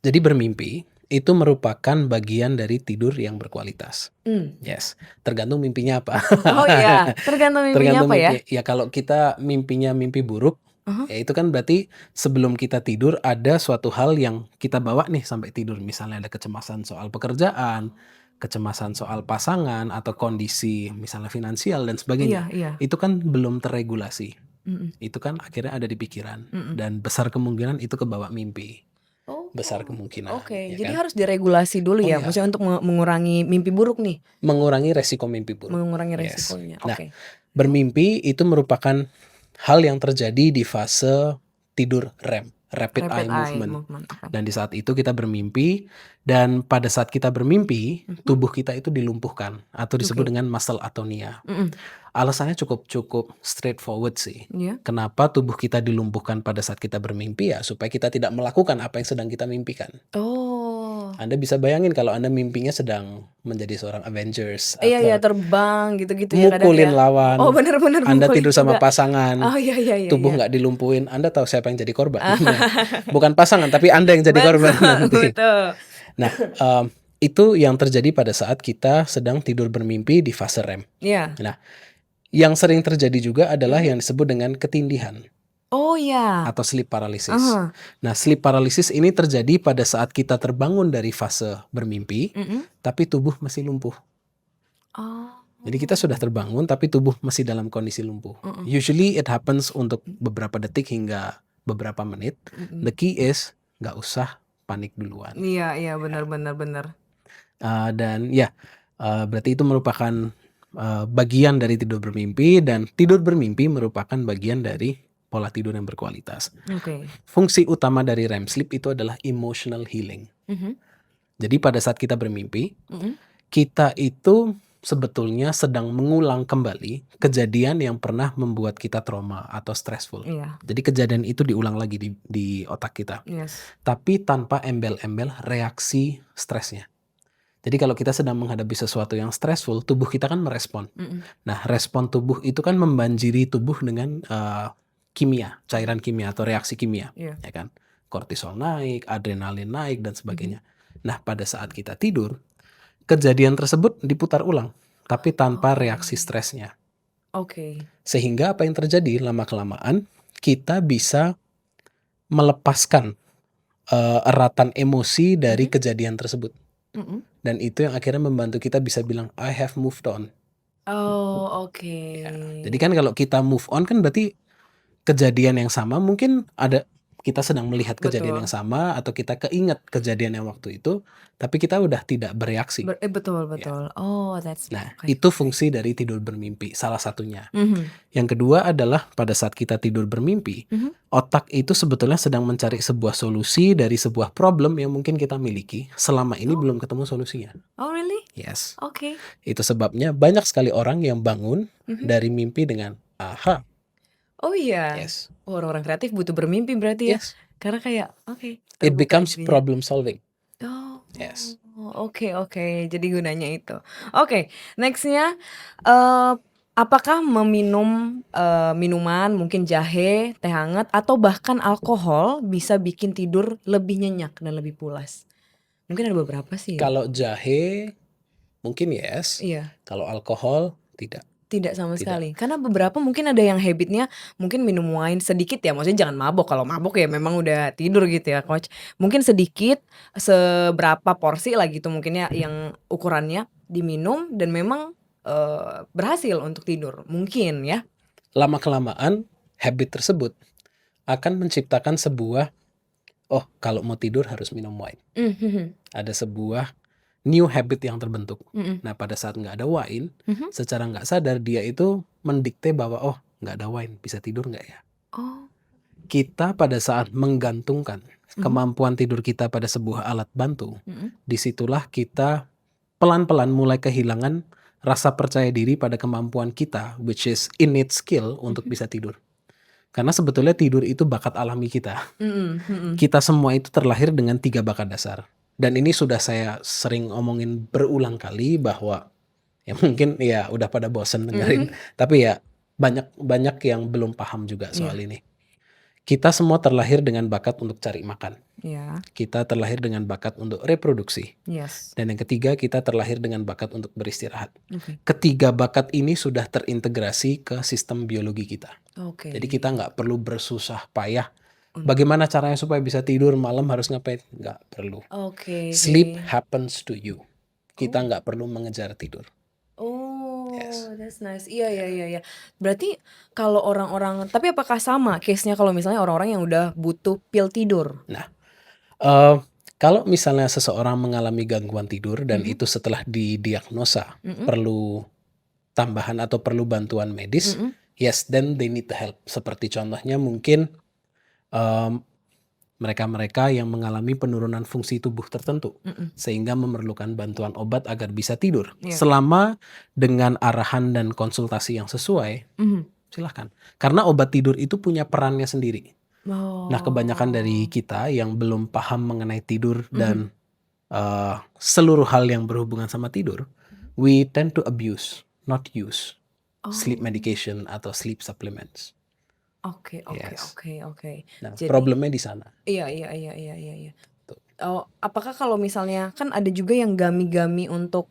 Jadi bermimpi itu merupakan bagian dari tidur yang berkualitas. Yes. Tergantung mimpinya apa. Oh iya, tergantung mimpinya Tergantung apa ya? mimpi. Ya kalau kita mimpinya mimpi buruk, ya itu kan berarti sebelum kita tidur ada suatu hal yang kita bawa nih sampai tidur. Misalnya ada kecemasan soal pekerjaan, kecemasan soal pasangan atau kondisi misalnya finansial dan sebagainya. Iya. Itu kan belum terregulasi. Itu kan akhirnya ada di pikiran dan besar kemungkinan itu kebawa mimpi. Oh, Besar kemungkinan. Oke, ya jadi kan? harus diregulasi dulu Oh ya, ya, maksudnya untuk mengurangi mimpi buruk nih, mengurangi resiko mimpi buruk. mengurangi Yes. resikonya. Nah, Oke. bermimpi itu merupakan hal yang terjadi di fase tidur REM, Rapid Eye Movement. Oke. Dan di saat itu kita bermimpi, dan pada saat kita bermimpi, tubuh kita itu dilumpuhkan atau disebut dengan muscle atonia. Alasannya cukup straightforward sih. Iya. Kenapa tubuh kita dilumpuhkan pada saat kita bermimpi, ya supaya kita tidak melakukan apa yang sedang kita mimpikan. Oh. Anda bisa bayangin kalau Anda mimpinya sedang menjadi seorang Avengers Iya, atau terbang gitu-gitu ya kadang mukulin ya. lawan, Oh, benar Anda mukulin tidur sama juga. pasangan, Oh iya. tubuh nggak dilumpuhin, Anda tahu siapa yang jadi korban? Nah, bukan pasangan, tapi Anda yang jadi korban nanti. Betul. Nah, itu yang terjadi pada saat kita sedang tidur bermimpi di fase REM. Iya. Nah, yang sering terjadi juga adalah yang disebut dengan ketindihan Oh iya. atau sleep paralysis. Nah, sleep paralysis ini terjadi pada saat kita terbangun dari fase bermimpi, tapi tubuh masih lumpuh. Oh. Jadi kita sudah terbangun tapi tubuh masih dalam kondisi lumpuh. Usually it happens untuk beberapa detik hingga beberapa menit. The key is nggak usah panik duluan. Iya, benar. Dan ya, berarti itu merupakan bagian dari tidur bermimpi, dan tidur bermimpi merupakan bagian dari pola tidur yang berkualitas. Oke. Fungsi utama dari REM sleep itu adalah emotional healing. Jadi pada saat kita bermimpi, kita itu sebetulnya sedang mengulang kembali kejadian yang pernah membuat kita trauma atau stressful. Iya. Jadi kejadian itu diulang lagi di otak kita. Yes. Tapi tanpa embel-embel reaksi stresnya. Jadi kalau kita sedang menghadapi sesuatu yang stressful, tubuh kita kan merespon. Nah, respon tubuh itu kan membanjiri tubuh dengan kimia, cairan kimia atau reaksi kimia, ya kan? Kortisol naik, adrenalin naik, dan sebagainya. Nah, pada saat kita tidur, kejadian tersebut diputar ulang, tapi tanpa reaksi stresnya. Oke. Sehingga apa yang terjadi lama-kelamaan, kita bisa melepaskan eratan emosi dari kejadian tersebut. Dan itu yang akhirnya membantu kita bisa bilang, I have moved on. Oh, oke. Ya. Jadi kan kalau kita move on kan berarti kejadian yang sama, mungkin kita sedang melihat kejadian yang sama, atau kita keinget kejadian yang waktu itu, tapi kita udah tidak bereaksi. Betul. Oh, that's Nah, itu fungsi dari tidur bermimpi, salah satunya. Yang kedua adalah pada saat kita tidur bermimpi, otak itu sebetulnya sedang mencari sebuah solusi dari sebuah problem yang mungkin kita miliki, selama ini belum ketemu solusinya. Oh, really? Yes. Oke. Itu sebabnya banyak sekali orang yang bangun dari mimpi dengan aha. Oh iya. Yes. Orang-orang kreatif butuh bermimpi berarti ya. Yes. Karena kayak It terbuka becomes dirinya. problem solving. Oh. Yes. Oke. Jadi gunanya itu. Oke, nextnya Apakah meminum minuman mungkin jahe, teh hangat, atau bahkan alkohol bisa bikin tidur lebih nyenyak dan lebih pulas? Mungkin ada beberapa sih ya? Kalau jahe mungkin yes, Iya, kalau alkohol tidak. tidak sama Tidak. sekali. Karena beberapa mungkin ada yang habitnya mungkin minum wine sedikit ya, maksudnya jangan mabok. Kalau mabok ya memang udah tidur gitu ya, Coach. Mungkin sedikit, seberapa porsi lah gitu mungkin ya yang ukurannya diminum dan memang berhasil untuk tidur, mungkin ya. Lama-kelamaan habit tersebut akan menciptakan sebuah, oh kalau mau tidur harus minum wine. Mhm, Ada sebuah new habit yang terbentuk. mhm, Nah pada saat nggak ada wine, mhm. secara nggak sadar dia itu mendikte bahwa oh nggak ada wine, bisa tidur nggak ya? Oh, Kita pada saat menggantungkan mhm, kemampuan tidur kita pada sebuah alat bantu, mhm, disitulah kita pelan-pelan mulai kehilangan rasa percaya diri pada kemampuan kita, which is innate skill untuk mhm, bisa tidur. Karena sebetulnya tidur itu bakat alami kita. mhm, mhm. Kita semua itu terlahir dengan 3 bakat dasar. Dan ini sudah saya sering omongin berulang kali bahwa ya mungkin ya udah pada bosen dengerin, Mhm, tapi ya banyak yang belum paham juga soal iya, ini. Kita semua terlahir dengan bakat untuk cari makan. iya, Kita terlahir dengan bakat untuk reproduksi. yes, Dan yang ketiga, kita terlahir dengan bakat untuk beristirahat. oke, Ketiga bakat ini sudah terintegrasi ke sistem biologi kita. oke, Jadi kita nggak perlu bersusah payah. untuk Bagaimana caranya supaya bisa tidur malam harus ngapain? Nggak perlu. oke, Sleep happens to you. Kita oh. nggak perlu mengejar tidur. Yes. Oh, that's nice. Iya, iya, iya, iya. Berarti kalau orang-orang, tapi apakah sama case-nya kalau misalnya orang-orang yang udah butuh pil tidur? Nah, eh, kalau misalnya seseorang mengalami gangguan tidur dan Mhm, itu setelah didiagnosa mhm, perlu tambahan atau perlu bantuan medis, mhm, yes, then they need the help. Seperti contohnya mungkin em, mereka-mereka yang mengalami penurunan fungsi tubuh tertentu mhm, sehingga memerlukan bantuan obat agar bisa tidur. iya, Selama dengan arahan dan konsultasi yang sesuai, mhm. silahkan. Karena obat tidur itu punya perannya sendiri. Nah, kebanyakan dari Oh, kita yang belum paham mengenai tidur mhm. dan seluruh hal yang berhubungan sama tidur, we tend to abuse, not use sleep Oh, medication atau sleep supplements. oke, oke, Yes. oke, oke. Nah, Jadi problemnya di sana. iya, iya, iya, iya, iya, iya. Tuh. Oh, apakah kalau misalnya kan ada juga yang gami-gami untuk,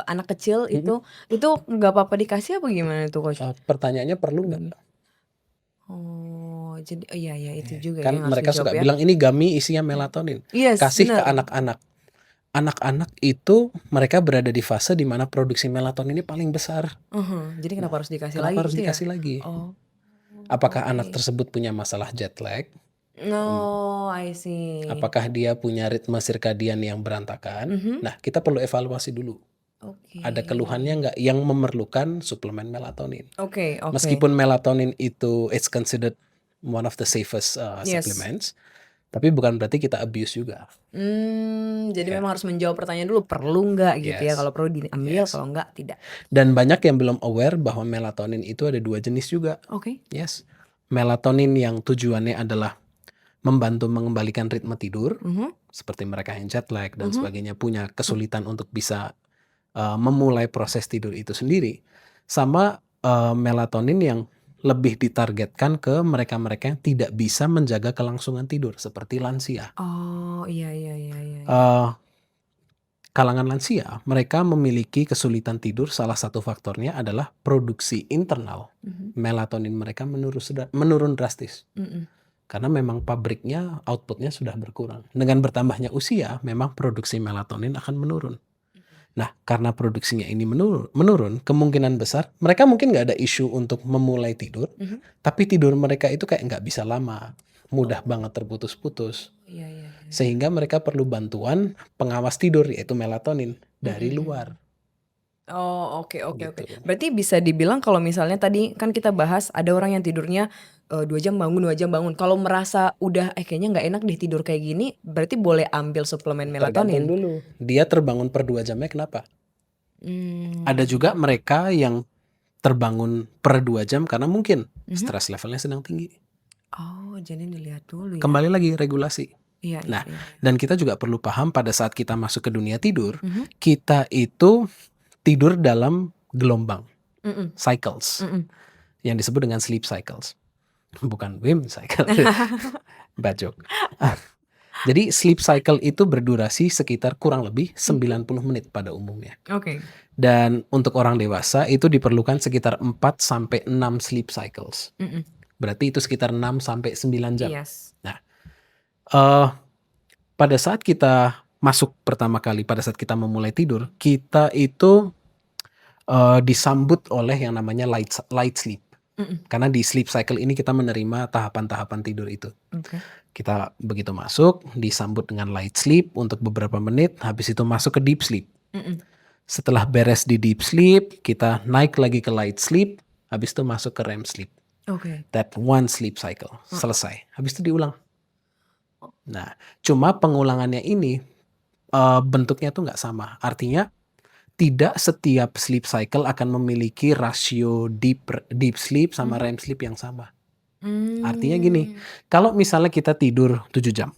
anak kecil Mm-mm. itu nggak apa-apa dikasih apa gimana tuh, Coach? Pertanyaannya perlu nggak? Gami. Oh, jadi iya, iya, itu Eh, juga ya Kan yang harus mereka dijawab suka ya. bilang ini gummy isinya melatonin. Yes, Kasih ke bener. anak-anak. Anak-anak itu mereka berada di fase di mana produksi melatonin ini paling besar. Jadi Nah, kenapa harus dikasih lagi kenapa harus gitu ya? dikasih lagi? Oh, Apakah anak oke. tersebut punya masalah jet lag? Hmm, Oh, I see. Apakah dia punya ritme sirkadian yang berantakan? Mhm, Nah, kita perlu evaluasi dulu. oke. Ada keluhannya nggak yang memerlukan suplemen melatonin? Oke, oke. Meskipun melatonin itu it's considered one of the safest Yes. supplements, tapi bukan berarti kita abuse juga. Jadi Ya, memang harus menjawab pertanyaan dulu, perlu nggak gitu ya, yes, kalau perlu diambil, yes. kalau nggak tidak. Dan banyak yang belum aware bahwa melatonin itu ada 2 jenis juga. Oke. Yes. Melatonin yang tujuannya adalah membantu mengembalikan ritme tidur, Mhm, seperti mereka yang jet lag dan mhm, sebagainya punya kesulitan untuk bisa memulai proses tidur itu sendiri. Sama melatonin yang lebih ditargetkan ke mereka-mereka yang tidak bisa menjaga kelangsungan tidur, seperti lansia. oh, iya, iya, iya, iya, iya. Eh, Kalangan lansia, mereka memiliki kesulitan tidur. Salah satu faktornya adalah produksi internal Mhm, melatonin mereka menurun drastis. mhm, Karena memang pabriknya, outputnya sudah berkurang. Dengan bertambahnya usia, memang produksi melatonin akan menurun. Nah, karena produksinya ini menurun, kemungkinan besar mereka mungkin nggak ada isu untuk memulai tidur, mhm. tapi tidur mereka itu kayak nggak bisa lama, mudah banget terputus-putus. Iya, iya, iya. Sehingga mereka perlu bantuan pengawas tidur, yaitu melatonin, Mhm, dari mhm. luar. Oh, oke, oke, oke. Gitu. Berarti bisa dibilang kalau misalnya tadi kan kita bahas ada orang yang tidurnya 2 jam bangun, 2 jam bangun. Kalau merasa udah, kayaknya nggak enak deh tidur kayak gini, berarti boleh ambil suplemen Tergantung melatonin? dulu, dia terbangun per 2 jamnya kenapa? Ada Mmm, juga mereka yang terbangun per 2 jam karena mungkin mhm. stres levelnya sedang tinggi. Oh, jadi dilihat dulu ya? Kembali lagi regulasi. Iya, iya, Nah, iya. dan kita juga perlu paham pada saat kita masuk ke dunia tidur, Mhm, kita itu tidur dalam gelombang. cycles yang disebut dengan sleep cycles. Bukan Wim cycle. Bad joke. Jadi sleep cycle itu berdurasi sekitar kurang lebih 90 menit pada umumnya. Oke. Dan untuk orang dewasa itu diperlukan sekitar 4 sampai 6 sleep cycles. Berarti itu sekitar 6 sampai 9 jam. Yes. Nah, pada saat kita masuk pertama kali, pada saat kita memulai tidur, kita itu disambut oleh yang namanya light sleep. Karena di sleep cycle ini kita menerima tahapan-tahapan tidur itu. Oke. Kita begitu masuk, disambut dengan light sleep untuk beberapa menit, habis itu masuk ke deep sleep. Setelah beres di deep sleep, kita naik lagi ke light sleep, habis itu masuk ke REM sleep. Oke. That one sleep cycle, selesai. Habis itu diulang. Nah, cuma pengulangannya ini bentuknya tuh nggak sama. Artinya, tidak setiap sleep cycle akan memiliki rasio deep sleep sama REM sleep yang sama. Artinya gini, kalau misalnya kita tidur 7 jam,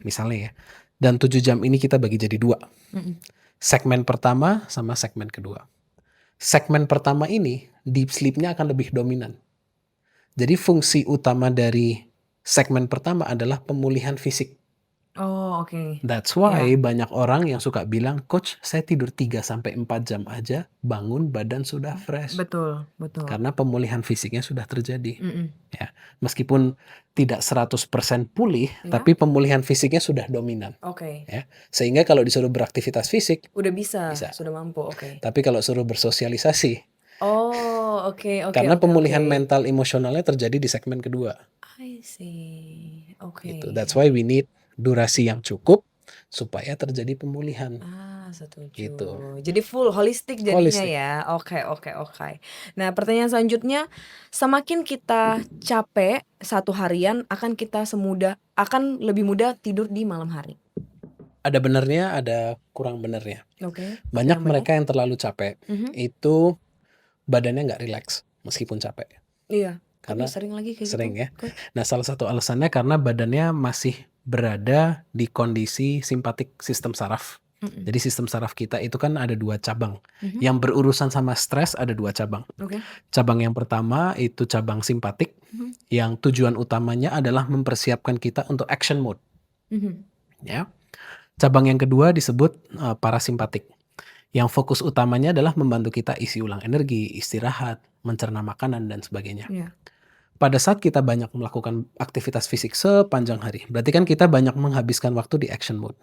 misalnya ya, dan 7 jam ini kita bagi jadi 2. Segmen pertama sama segmen kedua. Segmen pertama ini, deep sleep-nya akan lebih dominan. Jadi fungsi utama dari segmen pertama adalah pemulihan fisik. Oh, oke. That's why banyak orang yang suka bilang, "Coach, saya tidur 3-4 jam aja, bangun badan sudah fresh." Betul. Karena pemulihan fisiknya sudah terjadi. Ya, meskipun tidak 100% pulih, tapi pemulihan fisiknya sudah dominan. Oke. Ya, sehingga kalau disuruh beraktivitas fisik, Udah bisa, Bisa. sudah mampu. Oke. tapi kalau suruh bersosialisasi, Oh, oke. karena pemulihan oke. mental emosionalnya terjadi di segmen kedua. I see. Oke. Gitu. That's why we need durasi yang cukup supaya terjadi pemulihan. Setuju. Gitu. Jadi full holistik jadinya Holistik. ya. Oke. Nah, pertanyaan selanjutnya, semakin kita capek satu harian akan lebih mudah tidur di malam hari. Ada benernya, ada kurang benernya. Oke. Banyak mereka yang terlalu capek, itu badannya nggak rileks meskipun capek. Iya. Karena sering lagi kayak sering gitu. ya. Nah, salah satu alasannya karena badannya masih berada di kondisi simpatik sistem saraf. Jadi sistem saraf kita itu kan ada 2 cabang. Yang berurusan sama stres ada 2 cabang. Oke. Cabang yang pertama itu cabang simpatik, yang tujuan utamanya adalah mempersiapkan kita untuk action mode. Ya. Cabang yang kedua disebut parasimpatik, yang fokus utamanya adalah membantu kita isi ulang energi, istirahat, mencerna makanan, dan sebagainya. Iya. Pada saat kita banyak melakukan aktivitas fisik sepanjang hari, berarti kan kita banyak menghabiskan waktu di action mode.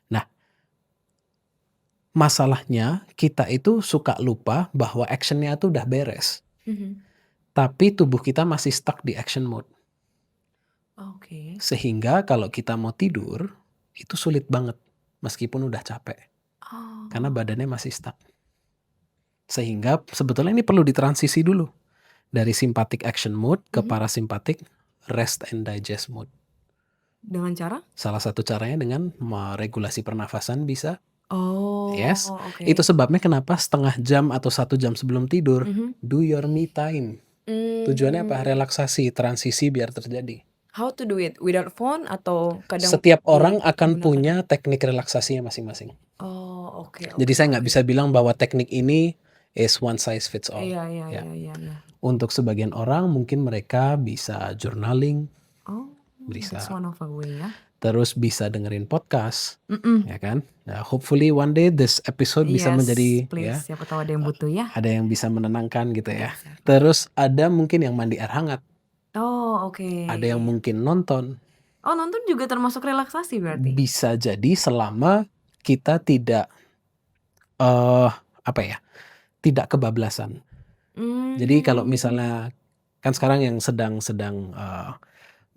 Nah, masalahnya kita itu suka lupa bahwa actionnya itu udah beres, tapi tubuh kita masih stuck di action mode. Oke. Sehingga kalau kita mau tidur, itu sulit banget meskipun udah capek. Karena badannya masih stuck. Sehingga sebetulnya ini perlu ditransisi dulu. Dari sympathetic action mode ke parasympathetic rest and digest mode. Dengan cara? Salah satu caranya dengan meregulasi pernafasan bisa. Oh, Yes. oke. Itu sebabnya kenapa setengah jam atau 1 jam sebelum tidur, do your me time. Tujuannya apa? Relaksasi, transisi biar terjadi. How to do it? Without phone atau kadang Setiap orang akan punya teknik relaksasinya masing-masing. Oh, oke. Jadi saya nggak bisa bilang bahwa teknik ini is one size fits all. Iya. Untuk sebagian orang mungkin mereka bisa journaling, Oh, bisa. that's one of a way ya. Terus bisa dengerin podcast, ya kan? Nah, hopefully one day this episode bisa menjadi please. Siapa tahu ada yang butuh ya. ada yang bisa menenangkan gitu ya. Terus ada mungkin yang mandi air hangat, Oh, oke. ada yang mungkin nonton. Oh, nonton juga termasuk relaksasi berarti. Bisa jadi selama kita tidak tidak kebablasan. Jadi kalau misalnya kan sekarang yang sedang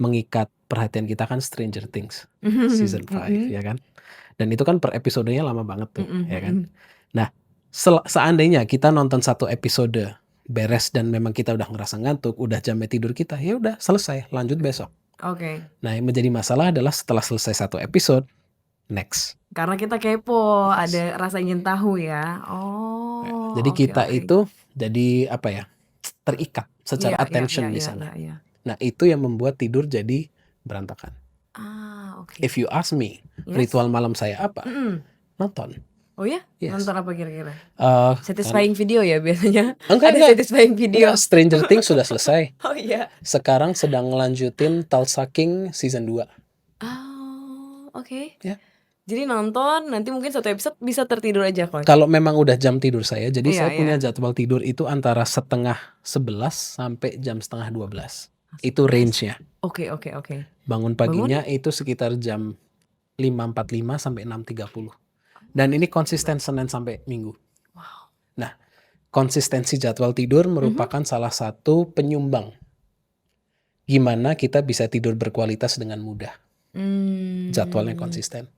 mengikat perhatian kita kan Stranger Things season 5 ya kan. Dan itu kan per episodenya lama banget tuh ya kan. Nah, seandainya kita nonton 1 episode beres dan memang kita udah ngerasa ngantuk, udah jamnya tidur kita, ya udah selesai, lanjut besok. Oke. Nah, yang menjadi masalah adalah setelah selesai 1 episode, next. Karena kita kepo, ada rasa ingin tahu ya. Oh. Jadi oke, kita oke. itu jadi terikat secara Iya, attention di iya. sana. Nah, itu yang membuat tidur jadi berantakan. Oke. If you ask me, Yes. ritual malam saya apa? Nonton. Oh ya? Yes. Nonton apa kira-kira? Kan, Satisfying video ya biasanya. enggak, Ada enggak. satisfying video. Enggak, Stranger Things sudah selesai. Oh iya. Sekarang sedang ngelanjutin Tulsa King season 2. Oh, oke. Ya. Jadi nonton, nanti mungkin satu episode bisa tertidur aja, Coach. Kalau memang udah jam tidur saya, jadi Iya, saya iya. punya jadwal tidur itu antara 10:30 sampai jam 10:30. Itu range-nya. Oke, oke, oke. Bangun paginya itu sekitar jam 5:45 sampai 6:30. Dan ini konsisten Senin sampai Minggu. Wow. Nah, konsistensi jadwal tidur merupakan salah satu penyumbang gimana kita bisa tidur berkualitas dengan mudah. Jadwalnya konsisten.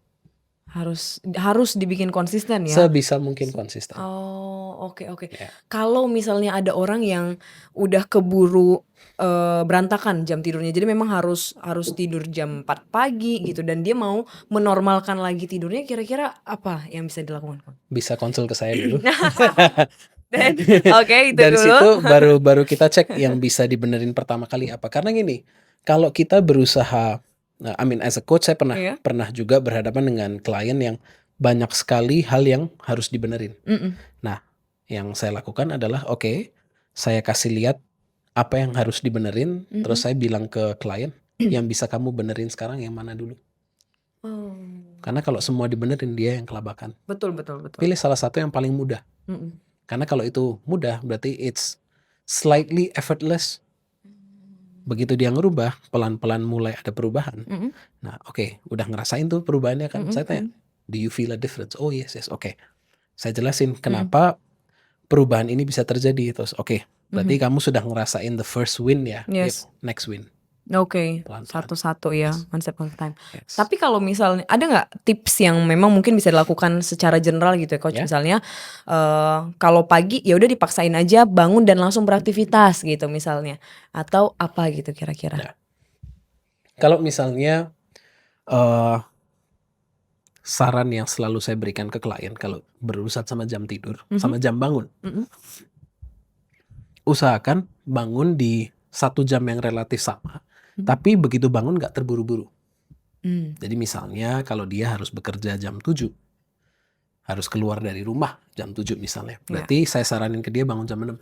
Harus dibikin konsisten ya. Sebisa mungkin konsisten. Oh, oke, oke. Ya. Kalau misalnya ada orang yang udah keburu berantakan jam tidurnya, jadi memang harus tidur jam 4 pagi gitu, dan dia mau menormalkan lagi tidurnya, kira-kira apa yang bisa dilakukan? Bisa konsul ke saya dulu. Dan oke, itu Dari dulu. situ baru kita cek yang bisa dibenerin pertama kali apa. Karena gini, kalau kita berusaha, as a coach saya Iya. pernah juga berhadapan dengan klien yang banyak sekali hal yang harus dibenerin. Nah, yang saya lakukan adalah oke, saya kasih lihat apa yang harus dibenerin, terus saya bilang ke klien, yang bisa kamu benerin sekarang yang mana dulu. Oh, Karena kalau semua dibenerin, dia yang kelabakan. betul, betul, betul. Pilih salah satu yang paling mudah. Karena kalau itu mudah, berarti it's slightly effortless. Begitu dia ngerubah, pelan-pelan mulai ada perubahan. Nah, oke, udah ngerasain tuh perubahannya kan. Saya tanya, do you feel a difference? Oh yes, oke. Saya jelasin kenapa perubahan ini bisa terjadi. Terus oke, berarti kamu sudah ngerasain the first win ya. Yes. Yep, next win. Oke, Pelan-pelan. satu-satu ya, one step at a time. Yes. Tapi kalau misalnya ada nggak tips yang memang mungkin bisa dilakukan secara general gitu ya, Coach? Ya. Misalnya kalau pagi ya udah dipaksain aja bangun dan langsung beraktivitas gitu misalnya, atau apa gitu kira-kira? Nah, kalau misalnya saran yang selalu saya berikan ke klien kalau berurusan sama jam tidur, sama jam bangun, usahakan bangun di 1 jam yang relatif sama, tapi begitu bangun nggak terburu-buru. Jadi misalnya kalau dia harus bekerja jam 7, harus keluar dari rumah jam 7 misalnya, berarti saya saranin ke dia bangun jam 6.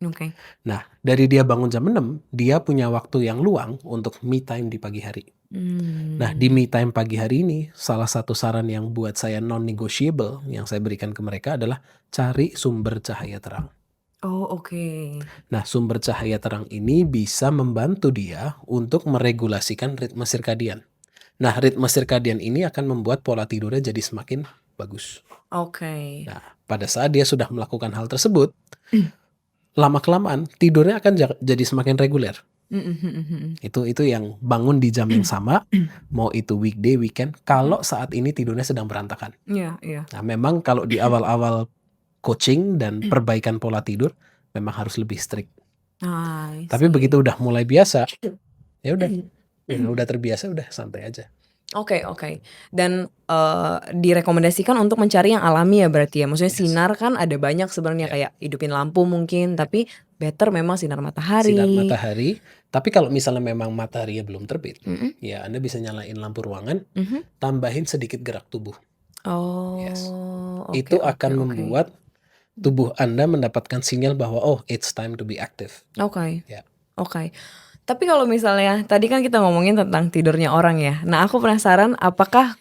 Oke. Nah, dari dia bangun jam 6, dia punya waktu yang luang untuk me time di pagi hari. Nah, di me time pagi hari ini, salah satu saran yang buat saya non-negotiable yang saya berikan ke mereka adalah cari sumber cahaya terang. Oh, oke. Nah, sumber cahaya terang ini bisa membantu dia untuk meregulasikan ritme sirkadian. Nah, ritme sirkadian ini akan membuat pola tidurnya jadi semakin bagus. Oke. Nah, pada saat dia sudah melakukan hal tersebut, lama-kelamaan tidurnya akan jadi semakin reguler. Itu yang bangun di jam yang sama, mau itu weekday, weekend, kalau saat ini tidurnya sedang berantakan. Iya, iya. Nah, memang kalau di awal-awal coaching dan perbaikan pola tidur, memang harus lebih strict. Tapi begitu udah mulai biasa, ya udah terbiasa, udah santai aja. Oke, oke. Dan direkomendasikan untuk mencari yang alami ya berarti ya. Maksudnya sinar kan ada banyak sebenarnya, kayak hidupin lampu mungkin, tapi better memang sinar matahari. Sinar matahari. Tapi kalau misalnya memang mataharinya belum terbit, ya Anda bisa nyalain lampu ruangan, tambahin sedikit gerak tubuh. Oh, Yes. oke, Itu oke, akan oke. membuat tubuh Anda mendapatkan sinyal bahwa oh, it's time to be active. Oke. Ya. Oke. Tapi kalau misalnya tadi kan kita ngomongin tentang tidurnya orang ya. Nah, aku penasaran apakah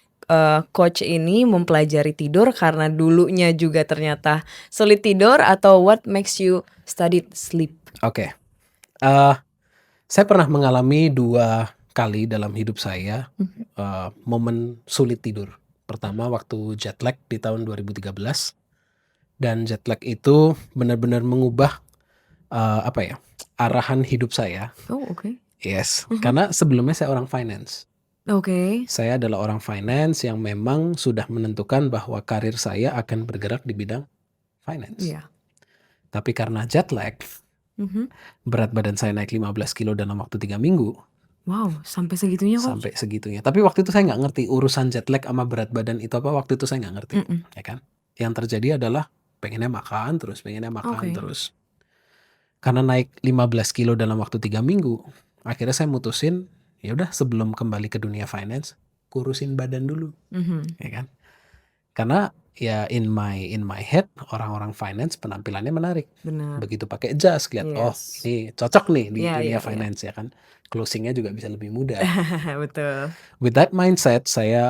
coach ini mempelajari tidur karena dulunya juga ternyata sulit tidur, atau what makes you study sleep? Oke. Saya pernah mengalami 2 kali dalam hidup saya momen sulit tidur. Pertama waktu jet lag di tahun 2013. Dan jet lag itu benar-benar mengubah arahan hidup saya. Oh, oke. Yes, karena sebelumnya saya orang finance. Oke. Saya adalah orang finance yang memang sudah menentukan bahwa karir saya akan bergerak di bidang finance. Iya. Tapi karena jet lag, berat badan saya naik 15 kilo dalam waktu 3 minggu. Wow, sampai segitunya kok. Sampai segitunya. Tapi waktu itu saya nggak ngerti urusan jet lag sama berat badan itu apa. Waktu itu saya nggak ngerti, ya kan? Yang terjadi adalah pengennya makan terus. Oke. Karena naik 15 kilo dalam waktu 3 minggu, akhirnya saya mutusin, ya udah sebelum kembali ke dunia finance, kurusin badan dulu, ya kan? Karena ya in my head orang-orang finance penampilannya menarik. Benar. Begitu pakai jas, lihat oh Yes. ini cocok nih di Iya, dunia iya, iya. finance ya kan. Closingnya juga bisa lebih mudah. Betul. With that mindset, saya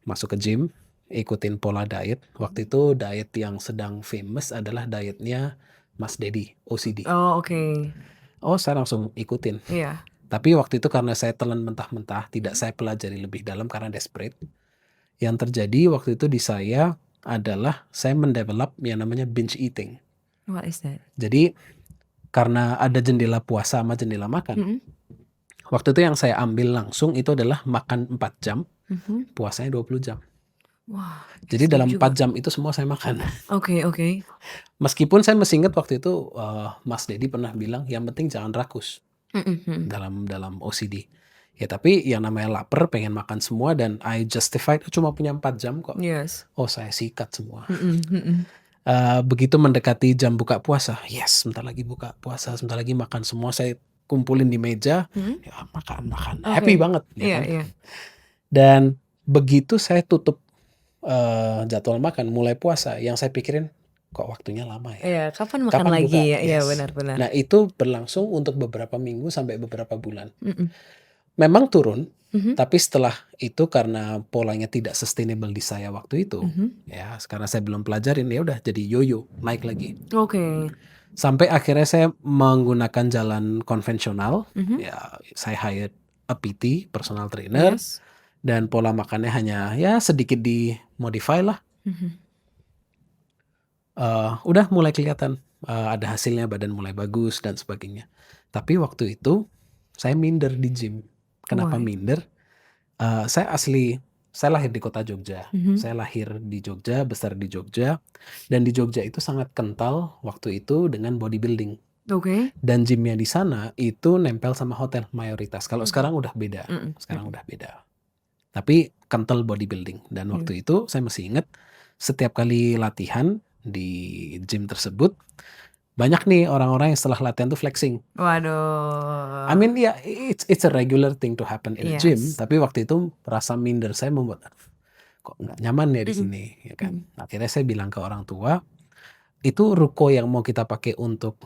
masuk ke gym, ikutin pola diet. Waktu itu diet yang sedang famous adalah dietnya Mas Dedi, OCD. Oh, oke. Oh, saya langsung ikutin. Iya. Tapi waktu itu karena saya telan mentah-mentah, tidak saya pelajari lebih dalam karena desperate. Yang terjadi waktu itu di saya adalah saya mendevelop yang namanya binge eating. What is that? Jadi karena ada jendela puasa sama jendela makan, Mm-mm. waktu itu yang saya ambil langsung itu adalah makan 4 jam, Mhm. puasanya 20 jam. Wah, Jadi ekstrim dalam juga. 4 jam itu semua saya makan. Oke, oke. Meskipun saya masih ingat waktu itu Mas Dedi pernah bilang yang penting jangan rakus Mhm. dalam OCD. Ya tapi yang namanya lapar pengen makan semua dan I justified cuma punya 4 jam kok. Yes. Oh saya sikat semua. Mhm. Begitu mendekati jam buka puasa, yes sebentar lagi buka puasa, sebentar lagi makan semua, saya kumpulin di meja, Mhm. ya makan, Oke. happy banget ya Iya, kan. iya. Dan begitu saya tutup jadwal makan, mulai puasa, yang saya pikirin kok waktunya lama ya. Iya, kapan makan Kapan lagi buka? ya? Iya, Yes. benar-benar. Nah itu berlangsung untuk beberapa minggu sampai beberapa bulan. Mhm. Memang turun, Mhm. tapi setelah itu karena polanya tidak sustainable di saya waktu itu, Mhm. ya karena saya belum pelajarin ya udah jadi yoyo, naik lagi. Oke. Sampai akhirnya saya menggunakan jalan konvensional, Mhm. ya saya hired a PT, personal trainer, Yes. dan pola makannya hanya ya sedikit dimodify lah. Mhm. Udah mulai kelihatan ada hasilnya, badan mulai bagus dan sebagainya. Tapi waktu itu saya minder di gym. Kenapa Why? minder? Saya lahir di kota Jogja. Mhm. Saya lahir di Jogja, besar di Jogja, dan di Jogja itu sangat kental waktu itu dengan bodybuilding. Oke. Dan gymnya di sana itu nempel sama hotel mayoritas. Kalau Mhm. sekarang udah beda, Mhm. sekarang udah beda. Tapi kental bodybuilding. Dan waktu itu saya masih ingat setiap kali latihan di gym tersebut banyak nih orang-orang yang setelah latihan tuh flexing. Waduh. I mean ya it's a regular thing to happen in a gym. Yes. Tapi waktu itu rasa minder saya membuat kok nggak nyaman ya di Mhm. sini, ya kan. Akhirnya saya bilang ke orang tua, itu ruko yang mau kita pakai untuk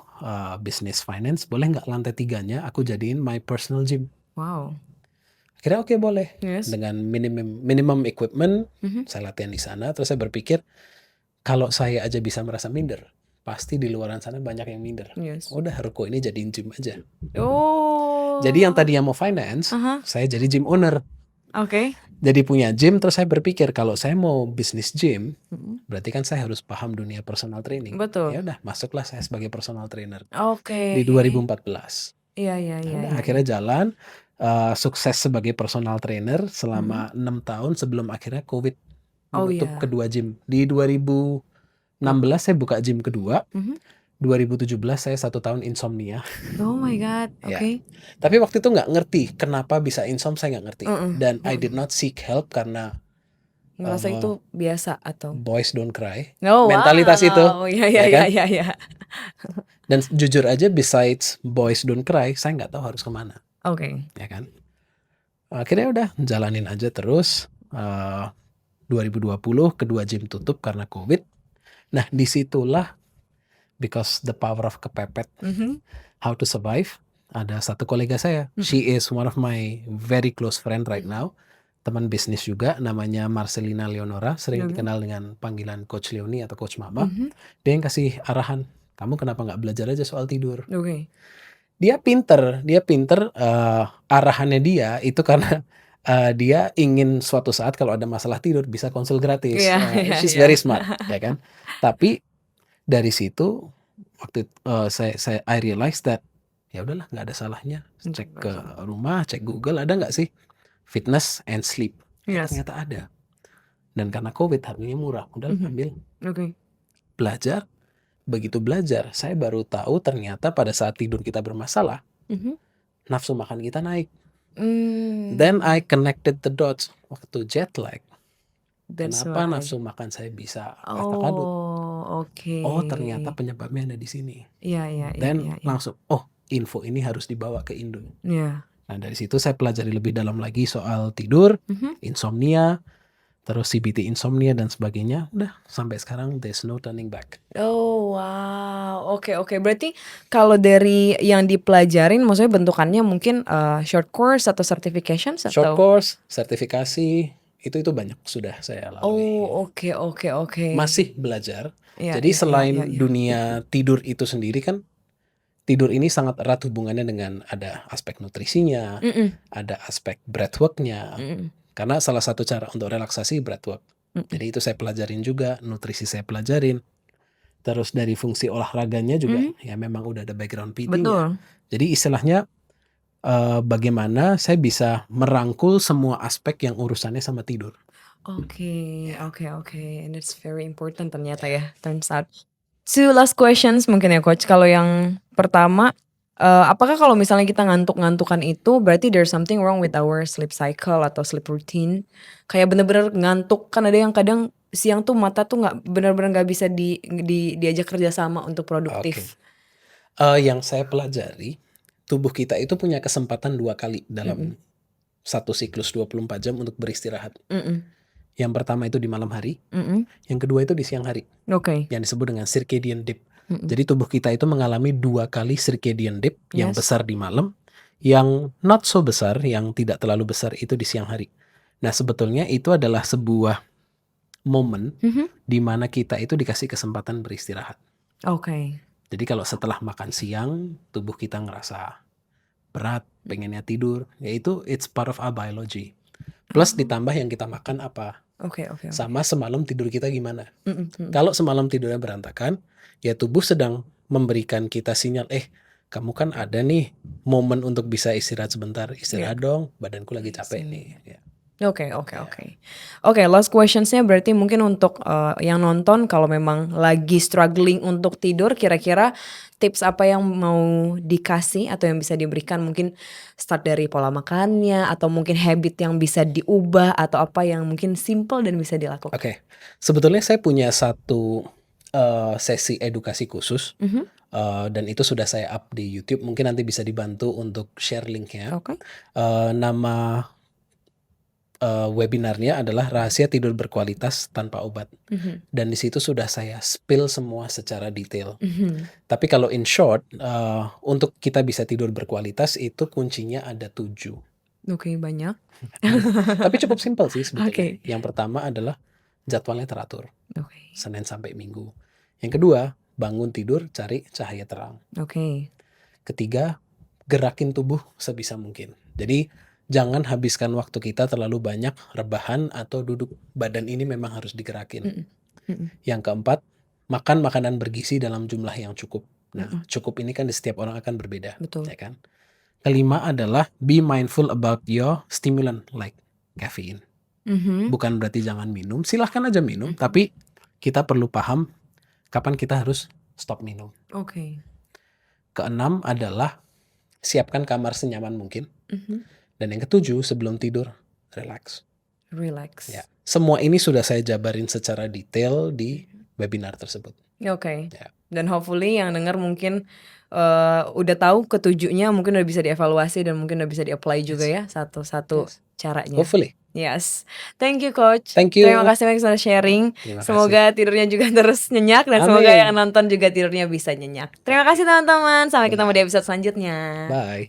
business finance, boleh nggak lantai 3-nya aku jadiin my personal gym? Wow. Akhirnya oke boleh. Yes. Dengan minimum equipment, Mhm. saya latihan di sana. Terus saya berpikir kalau saya aja bisa merasa minder, pasti di luaran sana banyak yang minder. Yes. Udah ruko ini jadiin gym aja. Oh. Jadi yang tadi yang mau finance, Aha. saya jadi gym owner. Oke. Jadi punya gym, terus saya berpikir kalau saya mau bisnis gym, Mhm. berarti kan saya harus paham dunia personal training. Betul. Ya udah, masuklah saya sebagai personal trainer Oke. di 2014. Iya, iya, iya, Udah, iya. akhirnya jalan, sukses sebagai personal trainer selama 6 tahun sebelum akhirnya COVID Oh menutup iya. kedua gym. Di 2016 saya buka gym kedua. Mhm. 2017 saya 1 tahun insomnia. Oh my God. Ya. Oke. Tapi waktu itu nggak ngerti kenapa bisa insomnia, saya nggak ngerti. Mm-mm. Dan I did not seek help karena Ngerasa itu biasa atau? boys don't cry. Oh, Mentalitas itu. wow. Iya, iya, ya iya, kan? iya, iya. Dan jujur aja besides boys don't cry, saya nggak tahu harus kemana. Oke. Ya kan? Akhirnya udah jalanin aja terus. 2020 kedua gym tutup karena COVID. Nah disitulah because the power of kepepet, Mhm. how to survive. Ada satu kolega saya, she is one of my very close friend right now, teman bisnis juga, namanya Marcelina Leonora, sering dikenal dengan panggilan Coach Leoni atau Coach Mama. Mhm. Dia yang kasih arahan, kamu kenapa nggak belajar aja soal tidur? Oke. Dia pinter, arahannya dia itu karena dia ingin suatu saat kalau ada masalah tidur bisa konsul gratis. Iya, iya, She's iya. very smart, ya kan? Tapi dari situ waktu I realized that ya udahlah nggak ada salahnya cek ke rumah, cek Google ada nggak sih fitness and sleep. Yes. Ternyata ada. Dan karena COVID harganya murah, udah ambil. Oke. Belajar, begitu belajar, saya baru tahu ternyata pada saat tidur kita bermasalah, Mhm. nafsu makan kita naik. Mm. Then I connected the dots waktu jet lag. That's Kenapa why. nafsu makan saya bisa kata kadut? Oh, oke. Oh, ternyata penyebabnya ada di sini. Iya, iya, iya, Dan iya, iya. langsung, oh, info ini harus dibawa ke Indo. Iya. Nah, dari situ saya pelajari lebih dalam lagi soal tidur, Mhm. insomnia, terus CBT insomnia dan sebagainya. Udah sampai sekarang there's no turning back. Oh wow, oke oke. Berarti kalau dari yang dipelajarin, maksudnya bentukannya mungkin short course atau certifications Short atau? course, sertifikasi, itu banyak sudah saya lalui. Oh oke oke oke. Masih belajar. Iya, Jadi iya, iya, selain iya, iya. dunia tidur itu sendiri kan, tidur ini sangat erat hubungannya dengan ada aspek nutrisinya, Mm-mm, ada aspek breathwork-nya. mm-mm, Karena salah satu cara untuk relaksasi breathwork. mm-mm. Jadi itu saya pelajarin juga, nutrisi saya pelajarin. Terus dari fungsi olahraganya juga, ya memang udah ada background PT-nya. Betul. Jadi istilahnya bagaimana saya bisa merangkul semua aspek yang urusannya sama tidur. Oke, oke, oke. And it's very important ternyata ya, turns out. Two last questions mungkin ya coach. Kalau yang pertama, apakah kalau misalnya kita ngantuk-ngantukan itu berarti there's something wrong with our sleep cycle atau sleep routine? Kayak bener-bener ngantuk, kan ada yang kadang siang tuh mata tuh nggak bener-bener nggak bisa diajak kerja sama untuk produktif. Yang saya pelajari, tubuh kita itu punya kesempatan 2 kali dalam satu siklus 24 jam untuk beristirahat. Mm-mm, Yang pertama itu di malam hari, mm-mm. yang kedua itu di siang hari, Oke. yang disebut dengan circadian dip. Jadi tubuh kita itu mengalami 2 kali circadian dip, yang Yes. besar di malam, yang not so besar, yang tidak terlalu besar itu di siang hari. Nah sebetulnya itu adalah sebuah momen di mana kita itu dikasih kesempatan beristirahat. Oke. Jadi kalau setelah makan siang, tubuh kita ngerasa berat, pengennya tidur, yaitu it's part of our biology. Plus ditambah yang kita makan apa, Oke, oke, oke. sama semalam tidur kita gimana. Mm-mm, mm-mm. Kalau semalam tidurnya berantakan, ya tubuh sedang memberikan kita sinyal, kamu kan ada nih momen untuk bisa istirahat sebentar, istirahat dong, badanku lagi capek nih. Ya. Oke, oke, oke. Oke, last questionsnya berarti mungkin untuk yang nonton kalau memang lagi struggling untuk tidur, kira-kira tips apa yang mau dikasih atau yang bisa diberikan, mungkin start dari pola makannya atau mungkin habit yang bisa diubah atau apa yang mungkin simple dan bisa dilakukan. Oke, sebetulnya saya punya satu sesi edukasi khusus dan itu sudah saya up di YouTube. Mungkin nanti bisa dibantu untuk share linknya. Oke. Nama webinarnya adalah Rahasia Tidur Berkualitas Tanpa Obat. Dan di situ sudah saya spill semua secara detail. Tapi kalau in short, untuk kita bisa tidur berkualitas itu kuncinya ada 7. Oke, banyak. Tapi cukup simpel sih sebetulnya. Oke. Yang pertama adalah jadwalnya teratur, Oke. Senin sampai Minggu. Yang kedua, bangun tidur cari cahaya terang. Oke. Ketiga, gerakin tubuh sebisa mungkin. Jadi jangan habiskan waktu kita terlalu banyak rebahan atau duduk. Badan ini memang harus digerakin. Yang keempat, makan makanan bergizi dalam jumlah yang cukup. Nah, cukup ini kan di setiap orang akan berbeda. Betul. Ya kan? Kelima adalah be mindful about your stimulant like caffeine. Bukan berarti jangan minum, silahkan aja minum, tapi kita perlu paham kapan kita harus stop minum. Oke. Keenam adalah siapkan kamar senyaman mungkin. Dan yang ketujuh, sebelum tidur, relax. Relax. Ya. Semua ini sudah saya jabarin secara detail di webinar tersebut. Oke. Ya. Dan hopefully yang dengar mungkin udah tahu ketujuhnya, mungkin udah bisa dievaluasi dan mungkin udah bisa di-apply juga ya satu-satu caranya. Hopefully. Yes. Thank you coach. Thank you. Terima kasih banyak sudah sharing. Terima kasih. Semoga tidurnya juga terus nyenyak dan semoga yang nonton juga tidurnya bisa nyenyak. Terima kasih teman-teman. Sampai ketemu di episode selanjutnya. Bye.